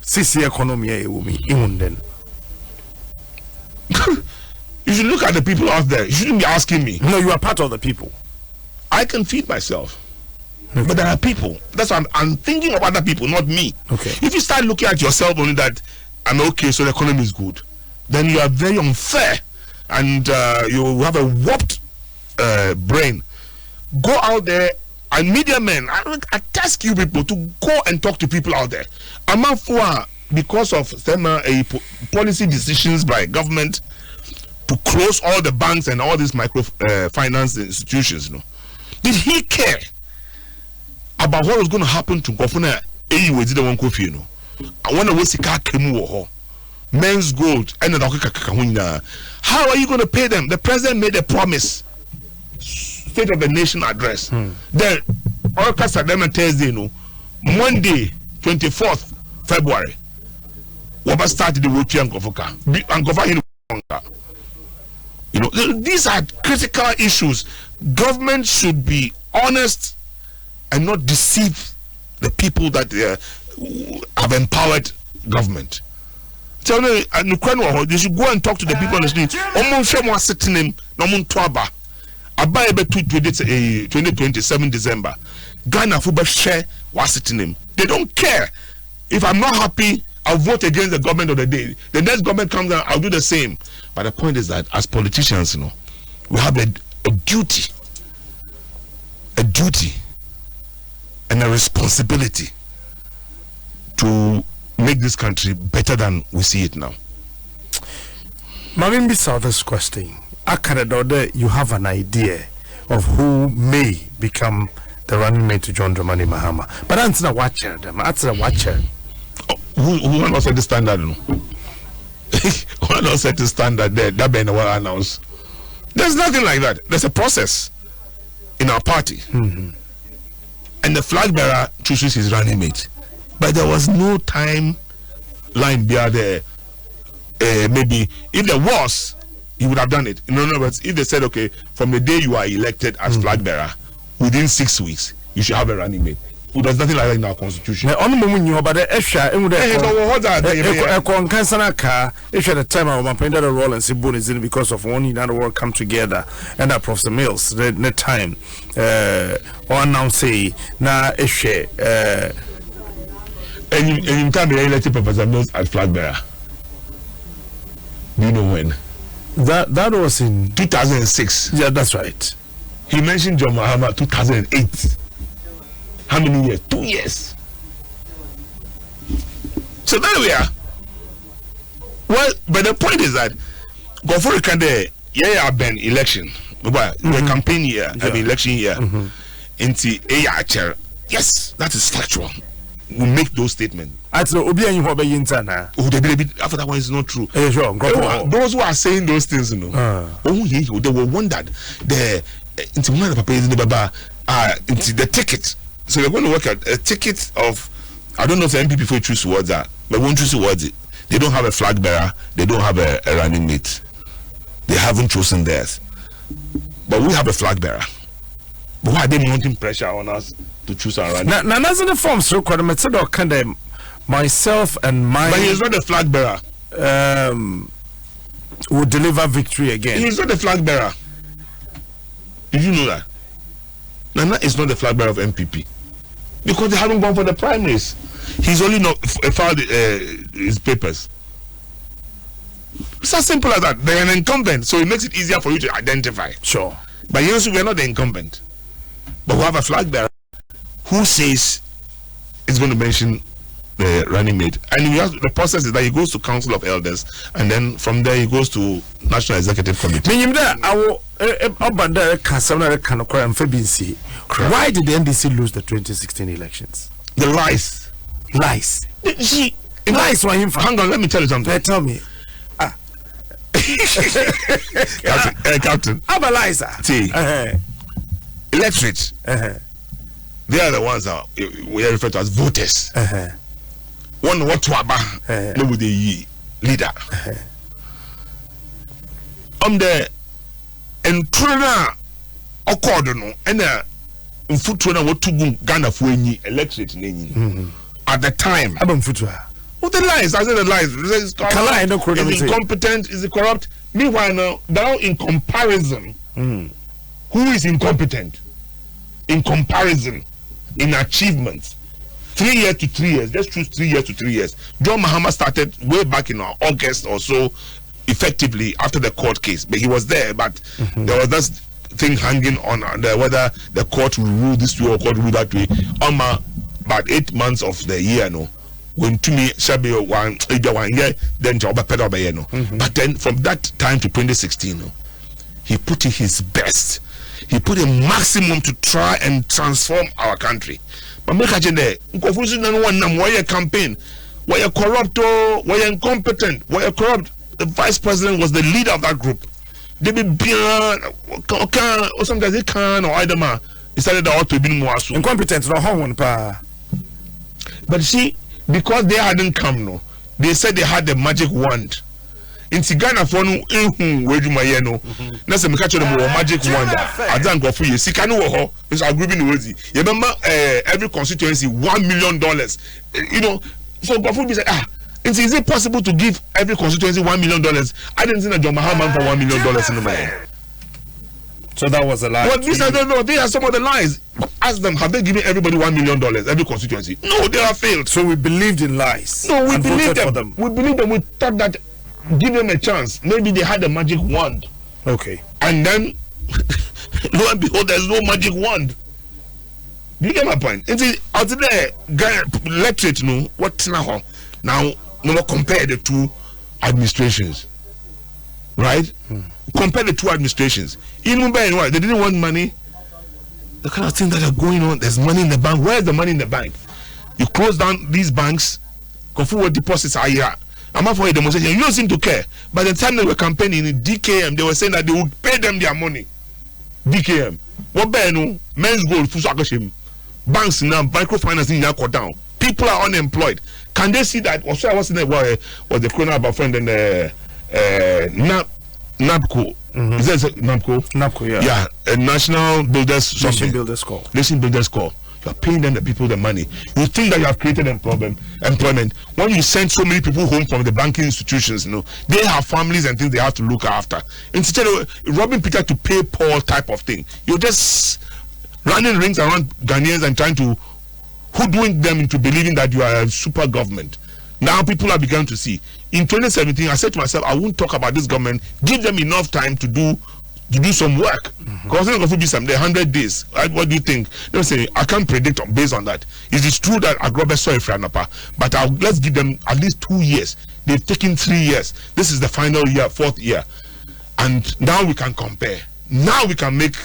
CCA economy even then. You should look at the people out there. You shouldn't be asking me. No, you are part of the people. I can feed myself. Okay. But there are people. That's why I'm thinking of other people, not me. Okay. If you start looking at yourself only that I'm okay, so the economy is good, then you are very unfair and you have a warped brain. Go out there. And media men, I task you people to go and talk to people out there. Because of policy decisions by government to close all the banks and all these microfinance institutions, did he care about what was going to happen to Gofuna? I want to waste men's gold. How are you going to pay them? The president made a promise. State of the Nation address. Then, Orchestra them Thursday, Monday, 24th February. We started the work and these are critical issues. Government should be honest and not deceive the people that have empowered government. So, they should go and talk to the people on the street. About 2027 December, Ghana football share was sitting him. They don't care. If I'm not happy, I'll vote against the government of the day. The next government comes down, I'll do the same. But the point is that as politicians, we have a duty and a responsibility to make this country better than we see it now. Mavin bisa this question. You have an idea of who may become the running mate to John Dramani Mahama. But that's not watcher. Who not set the standard? Who not set the standard there? That being what announced. There's nothing like that. There's a process in our party. And the flag bearer chooses his running mate. But there was no time line there. Maybe if there was, he would have done it. In other words, if they said, okay, from the day you are elected as flag bearer, within 6 weeks, you should have a running mate. Well, there's nothing like that in our constitution. The time I was playing that role and Sibun is in because of one another world come together and that Professor Mills the time or now say na and in time they elected Professor Mills as flag bearer. Do you know when? That was in 2006. Yeah, that's right. He mentioned John Mahama 2008. How many years? 2 years. So there we are. Well, but the point is that go for a kind of Ben election. The campaign year, the election year. Into a yes, that is factual. We make those statements. After that one is not true. Those who are saying those things, they were wondered. Into the ticket. So they're going to work out a ticket of, I don't know if the MPP for choose towards that, but won't choose towards it. They don't have a flag bearer. They don't have a running mate. They haven't chosen theirs. But we have a flag bearer. But why are they mounting pressure on us to choose our running? Now, that's in the form, so kind of myself and my. But he's not the flag bearer. Will deliver victory again. He's not the flag bearer. Did you know that? Nana is not the flag bearer of MPP because they haven't gone for the primaries. He's only not filed his papers. It's as simple as that. They're an incumbent, so it makes it easier for you to identify. Sure. But yes, we're not the incumbent. But we have a flag bearer who says it's going to mention the running mate. And the process is that he goes to Council of Elders, and then from there he goes to National Executive Committee. Why did the NDC lose the 2016 elections? The lies. Lies. Lies. Hang on, let me tell you something. Tell me. Captain. I'm a liar. See, electorate. They are the ones that we refer to as voters. One what to nobody leader. The entrona okodono and mfutuna what to Ghana for any electorate at the time. What the lies? I said the lies. Is incompetent? Is it corrupt? Meanwhile, now in comparison, who is incompetent? In comparison, in achievements, 3 years to 3 years. Let's choose 3 years to 3 years. John Mahama started way back in August or so, effectively after the court case. But he was there, but there was this thing hanging on whether the court will rule this way or court will rule that way. About 8 months of the year, when to me one year, then but then from that time to 2016, he put in his best. He put a maximum to try and transform our country. But make a campaign, why you corrupt, why you incompetent, why you corrupt. The vice president was the leader of that group. They be or sometimes they can or either man. He started out to be more incompetent. But see, because they hadn't come, they said they had the magic wand. In Ghana for no where you my that's a magic wand. I don't go for you. See, can you it's a group in the you remember every constituency $1 million. So Gofu be said, is it possible to give every constituency $1 million? I didn't see that John Mahama for $1 million in the money. So that was a lie. But these I don't know. These are some of the lies. Ask them, have they given everybody $1 million, every constituency? No, they have failed. So we believed in lies. No, we believed them. We believed them. We thought that give them a chance. Maybe they had a magic wand. Okay. And then, lo and behold, there's no magic wand. Do you get my point? Out there, electorate, what now? No, compare the two administrations. Right? Compare the two administrations. Even by they didn't want money. The kind of things that are going on, there's money in the bank. Where's the money in the bank? You close down these banks, what deposits are here. I'm not for a demonstration. You don't seem to care. By the time they were campaigning in DKM, they were saying that they would pay them their money. DKM. What men's gold, banks now, microfinancing now cut down. People are unemployed. Can they see that? Also, I was in was the corona about friend and NABCO. Is that NABCO? NABCO, yeah. Yeah, a National Builders something. Nation Builders Corps. Nation Builders Corps. You are paying them, the people, the money. You think that you have created employment. When you send so many people home from the banking institutions, they have families and things they have to look after. Instead of robbing Peter to pay Paul type of thing, you're just running rings around Ghanaians and trying to hoodwink them into believing that you are a super government. Now people are beginning to see. In 2017, I said to myself, I won't talk about this government. Give them enough time to do to do some work. Because it's going to be some 100 days. What do you think? They say I can't predict based on that. It is true that Agrobe saw it Franapa, but let's give them at least 2 years. They've taken 3 years. This is the final year, 4th year, and now we can compare. Now we can make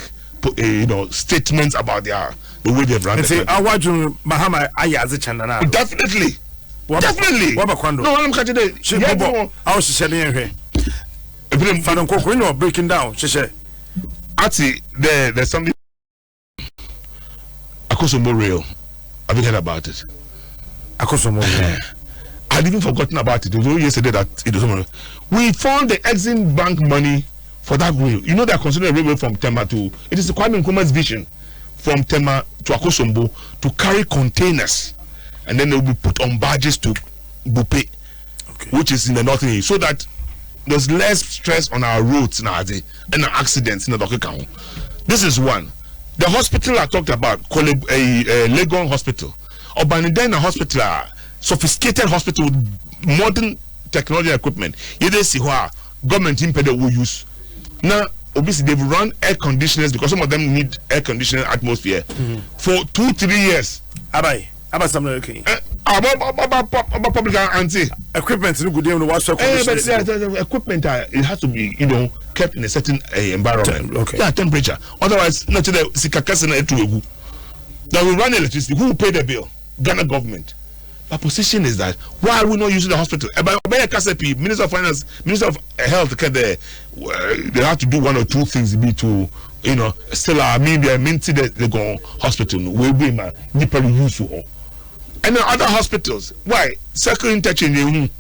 statements about the way they've run. Say, Mahama Ayazi Chandana. Definitely. Definitely. What about no, I'm catching it. I was saying here. Fadon Coco, breaking down. She said, actually, there's something. Akosombo Rail. Have you heard about it? Akosombo Rail. I'd even forgotten about it. It was only yesterday that it was. We found the Exim Bank money for that rail. You know they are considering a railway from Tema to. It is the Kwame Nkrumah's vision from Tema to Akosombo to carry containers, and then they will be put on barges to Bupe, which is in the northern east, so that there's less stress on our roads now and our accidents in the Dokkekau. This is one. The hospital I talked about, called a Legon Hospital, or Banidena Hospital, sophisticated hospital with modern technology equipment. You don't see what government impeded will use. Now, obviously, they've run air conditioners because some of them need air conditioning atmosphere for 2-3 years. Abai something okay. Public anti equipment no good what's equipment it has to be kept in a certain environment. Okay. Yeah, temperature. Otherwise, not the sikakasa na etu. Now we run electricity. Who will pay the bill? Ghana government. My position is that why are we not using the hospital? Minister of Finance, Minister of Health, they have to do 1 or 2 things to still they maintain the go hospital. We be man, deeply useful. And then other hospitals, why? Circle interchange.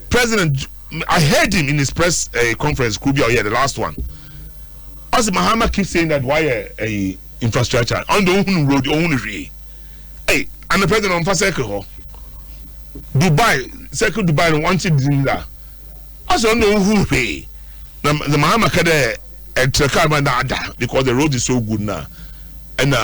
President, I heard him in his press conference, the last one. As Mahama keeps saying that why infrastructure on the road, hey, and the president on circle Dubai, circle Dubai, and wanted to do that. Also, no who pay. The Mahama kada because the road is so good now, and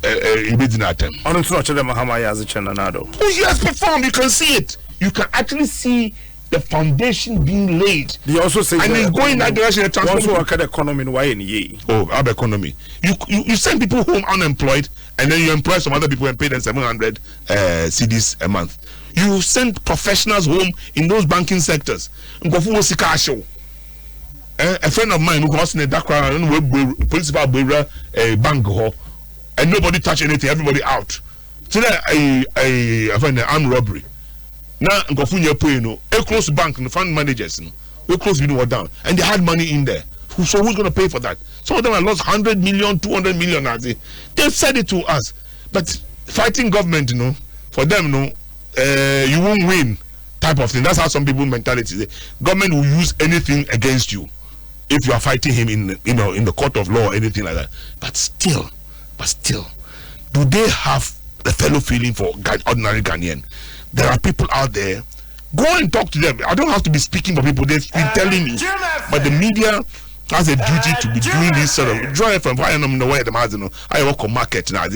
he didn't attempt. On the Mahama Yazi Chananado. Oh, he has performed. You can see it. You can actually see the foundation being laid. They also say, and he's going that direction. Also, work at the economy in Wayne. Oh, our economy. You send people home unemployed, and then you employ some other people and pay them 700 cedis a month. You send professionals home in those banking sectors. A friend of mine who was in a Dakar principal bank, and nobody touch anything, everybody out. So that I find an armed robbery. Now, a close bank and the fund managers, we close down, and they had money in there. So who's going to pay for that? Some of them have lost 100 million, 200 million. They've said it to us, but fighting government, for them, you won't win. Type of thing. That's how some people mentality is. Government will use anything against you if you are fighting him in the court of law or anything like that. But still, do they have a fellow feeling for ordinary Ghanaian? There are people out there. Go and talk to them. I don't have to be speaking for people. They've been telling me, but the media has a duty to be doing this sort of drawing from I work on market now.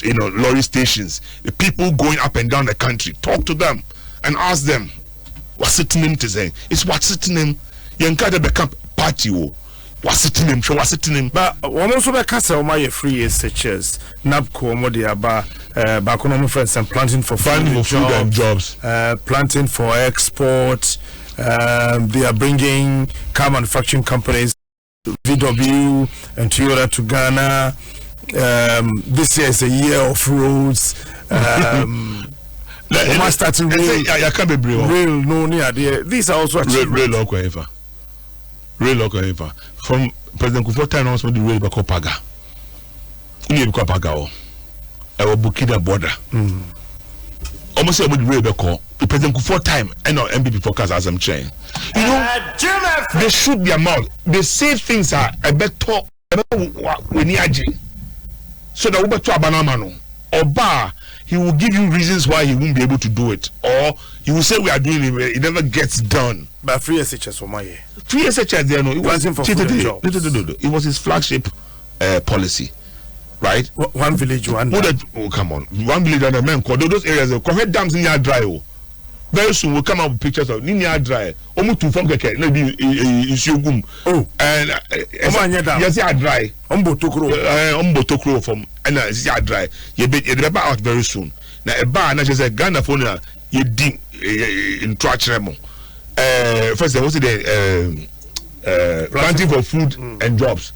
Lorry stations, the people going up and down the country. Talk to them and ask them what's it name to say. It's what's it name. You can't become party. What's it name? Show what's it name. But one also be castle my free such as NABCO Modiaba, Bakonomo friends and planting for food and jobs. Planting for export. They are bringing car manufacturing companies, VW and Toyota to Ghana. This year is a year of roads. Starting real no near there. These are also real local from President Kufuor time also the rail back Paga. You be Paga or Bukida border. Almost about the rail back the President Kufuor time and our MPP focus as I'm saying. They shoot their mouth. They say things are a better when so that we better abanamano or bar. He will give you reasons why he won't be able to do it, or he will say we are doing it. It never gets done. But free SHS for my year. Free SHS there no. It was it was his flagship policy, right? One village, one. Oh, come on, one village and a man called those areas. Correct dams in your dry. very soon we'll come up with pictures of Ninia dry. Almost two from Keke, maybe Isiogum. Oh, and yes, I dry. Ombotokro from and it's dry. You be out very soon. Now a bar, and I just said Ghana phone you ding in Trachremo. First, there was the granting for food and jobs.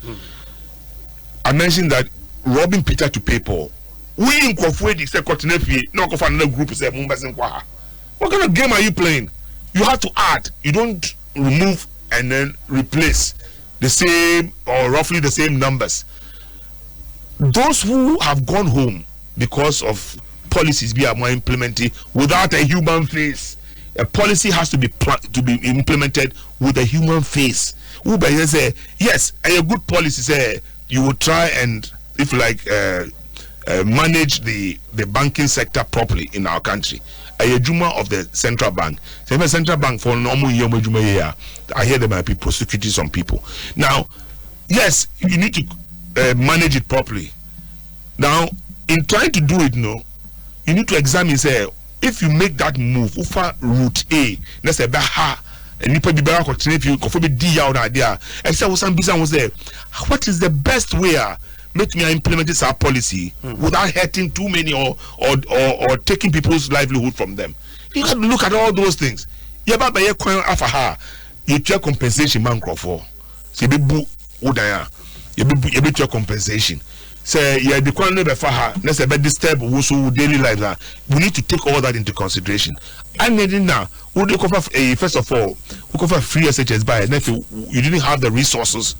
I mentioned that robbing Peter to pay Paul. We incorporate say continue no go find another group say Mumbasin. What kind of game are you playing? You have to add. You don't remove and then replace the same or roughly the same numbers. Those who have gone home because of policies being more implemented without a human face. A policy has to be implemented with a human face. Who by say yes, a good policy say you will try and if you like manage the banking sector properly in our country. A juma of the central bank. The central bank for normal year, I hear they might be prosecuting some people. Now, yes, you need to manage it properly. Now, in trying to do it, you need to examine. Say, if you make that move, ufa route A, let's say ha, and you probably better continue if you confirm D out idea. And so some business was there. What is the best way? Make me implement this our policy without hurting too many or taking people's livelihood from them. You have to look at all those things. You have a coin after her. You check compensation man for. So you be udaya. You be check compensation. Say yeah the coin never for her. Let's say but disturb also daily life. We need to take all that into consideration. And then now we do cover first of all we cover free SHS by and if you didn't have the resources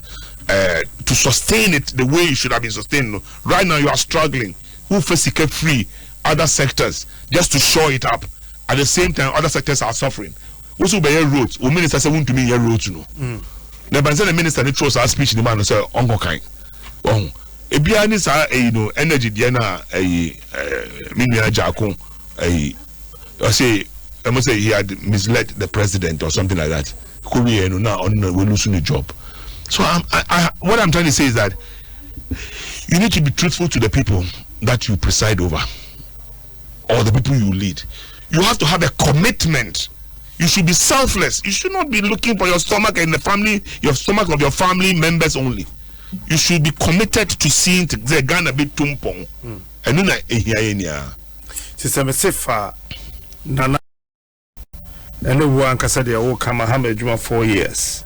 to sustain it the way it should have been sustained. Right now you are struggling. Who first kept free other sectors just to shore it up. At the same time, other sectors are suffering. Also by your roads, or minister say want to me your roads the minister they throws our speech in the man say ongo kind. Ebia ni sa energy dia na minua jako I must say he had misled the president or something like that. Could be now we losing the job. So what I'm trying to say is that you need to be truthful to the people that you preside over or the people you lead. You have to have a commitment. You should be selfless. You should not be looking for your stomach and the family, your stomach of your family members only. You should be committed to seeing the Ghana bit tumpong. And then Sister Nana and one Casadia will come a 4 years.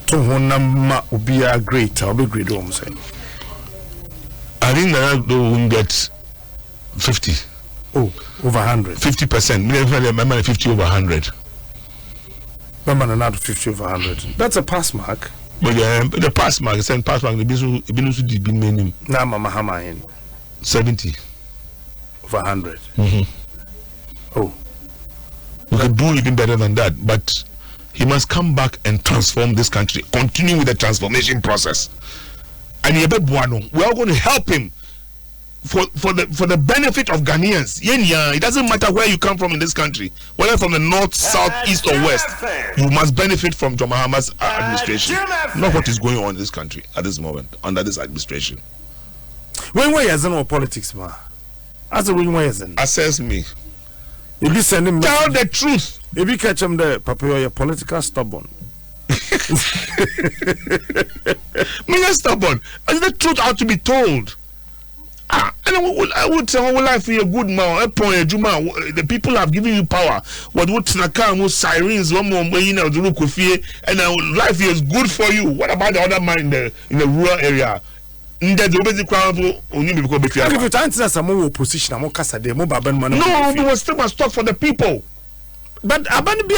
To Honama will be a great, I'll be great home saying. I think that will get 50. Oh, over 100. 50%. Maybe 50 over 100. Remember another 50 over 100. That's a pass mark. But the pass mark, the pass mark, the business did be meaning. Now, Mama Hama 70 over 100. Oh, we could do even better than that, but he must come back and transform this country, continue with the transformation process. And we are going to help him for the benefit of Ghanaians. It doesn't matter where you come from in this country, whether from the north, south, east, or west, you must benefit from John Mahama's administration, not what is going on in this country at this moment under this administration. When we are in politics, ma, as a when assess me. If you send him, tell the truth. If you catch him there, Papa, you're political stubborn. Me not stubborn. And the truth ought to be told. And I would say, "Well, life for a good man. The people have given you power. What would Snaka, sirens, one more, and life is good for you. What about the other man in the rural area?" No, we must talk for the people. But I want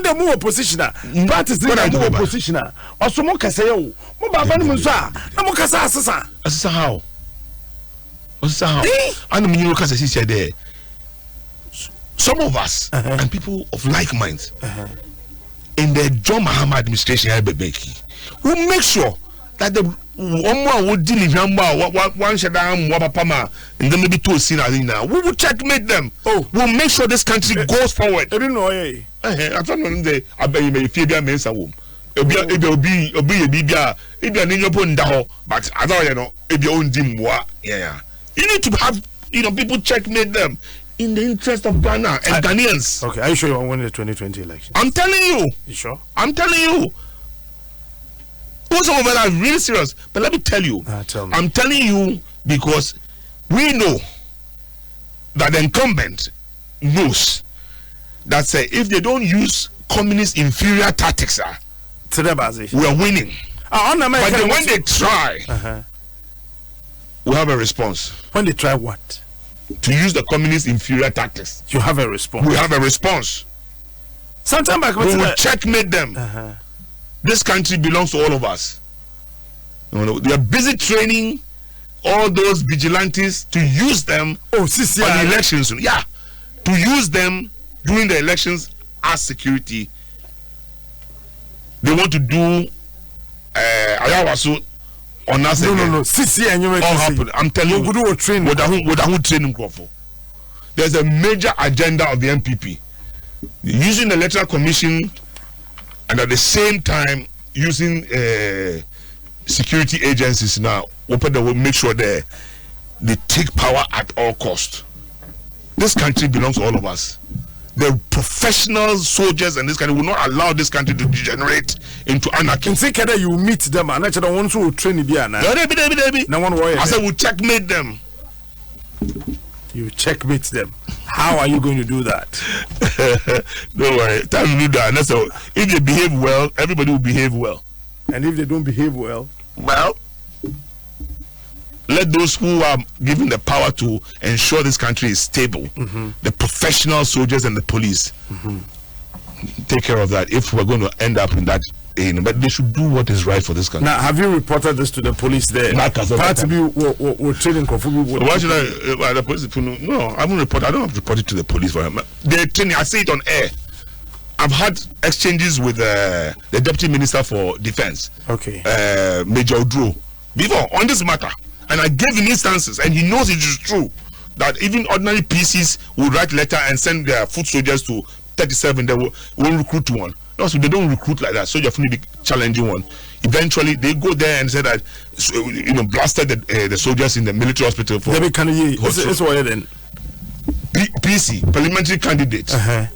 the more opposition. That is the more opposition. Also, Mokaseo, how? And some of us and people of like minds in the John Mahama administration will make sure that the one would deal with one shadam wapama and then maybe two now. We will checkmate them. We'll make sure this country goes forward. I don't know. I don't know. I bet you may fear men's womb. But I don't know if your own dim. Yeah. You need to have people checkmate them. in the interest of Ghana and Ghanaians. Okay, are you sure you want to win the 2020 election? I'm telling you. You sure? I'm telling you. Some of them are really serious. But let me tell you. Tell me. I'm telling you because we know that the incumbent knows that if they don't use communist inferior tactics, we are winning. But then when they try, we have a response. When they try what? To use the communist inferior tactics. You have a response. We have a response. Sometimes we will checkmate them. This country belongs to all of us. They are busy training all those vigilantes to use them on the elections. Yeah, to use them during the elections as security. They want to do ayawaso on us. No. All happen. I'm telling you. Training. There's a major agenda of the MPP using the electoral commission and at the same time using security agencies now. They will make sure they take power at all cost. This country belongs to all of us. The professional soldiers in this country will not allow this country to degenerate into anarchy. You meet them and actually want to train them. I said we'll checkmate them. You checkmate them. How are you going to do that? Don't worry. Time to do that. That's all. If they behave well, everybody will behave well. And if they don't behave well, let those who are given the power to ensure this country is stable, the professional soldiers and the police, take care of that. If we're going to end up in that, but they should do what is right for this country. Now, have you reported this to the police there? Why should I? The police? No, I haven't reported. I don't have to report it to the police for them. They're training. I say it on air. I've had exchanges with the Deputy Minister for Defense, Major Odro, before on this matter. And I gave him instances, and he knows it is true that even ordinary PCs will write letter and send their foot soldiers to 37. They will recruit one. No, so they don't recruit like that. Soldier only be challenging one. Eventually, they go there and say that blasted the soldiers in the military hospital for. It's what then? PC parliamentary candidate. I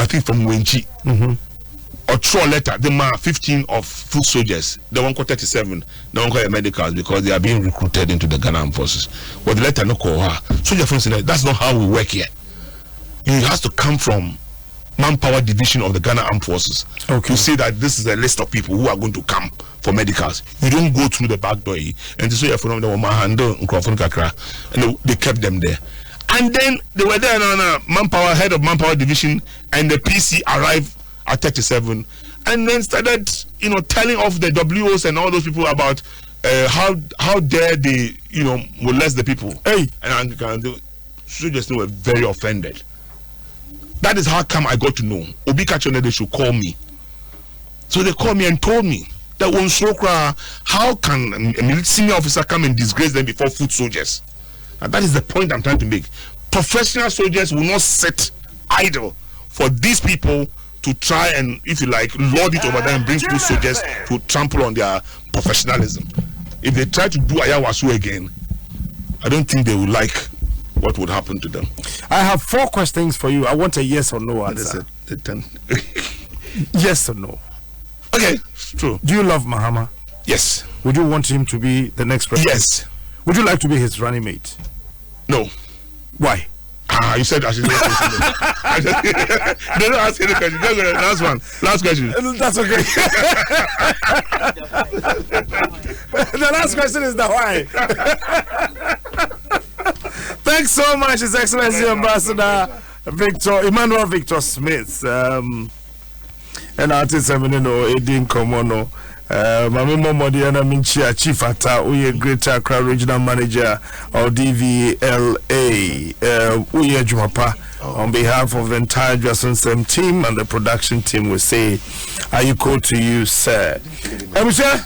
think from Wenchi. Or throw a letter, the man 15 of foot soldiers, the one called 37, the one called medicals because they are being recruited into the Ghana Armed Forces. But the letter no call her. Soldier friends say that's not how we work here. It has to come from manpower division of the Ghana Armed Forces. To say that this is a list of people who are going to come for medicals. You don't go through the back door. And so you from the and they kept them there. And then they were there on manpower, head of manpower division, and the PC arrived at 37, and then started, telling off the WOs and all those people about how dare they, molest the people. And soldiers were very offended. That is how come I got to know. Obi Kachone, they should call me. So they called me and told me that when Sokra, how can a senior officer come and disgrace them before foot soldiers? And that is the point I'm trying to make. Professional soldiers will not sit idle for these people to try and, if you like, lord it over them and bring foot soldiers to trample on their professionalism. If they try to do ayawasu again, I don't think they will like what would happen to them. I have 4 questions for you. I want a yes or no answer. Yes or no? Okay, it's true. Do you love Mahama? Yes. Would you want him to be the next president? Yes. Would you like to be his running mate? No. Why? You said I should not don't ask any question. Last one. Last question. That's okay. The last question is the why. Thanks so much, His Excellency Ambassador Emmanuel Victor Smith. And artist Edin Komono. Mami Momodiana Minchia, Chief Ata, Uye Greater Accra Regional Manager of DVLA, Uye Jumapa, on behalf of the entire Dwaso Nsem team and the production team, we say, are you called to you, sir? Michelle?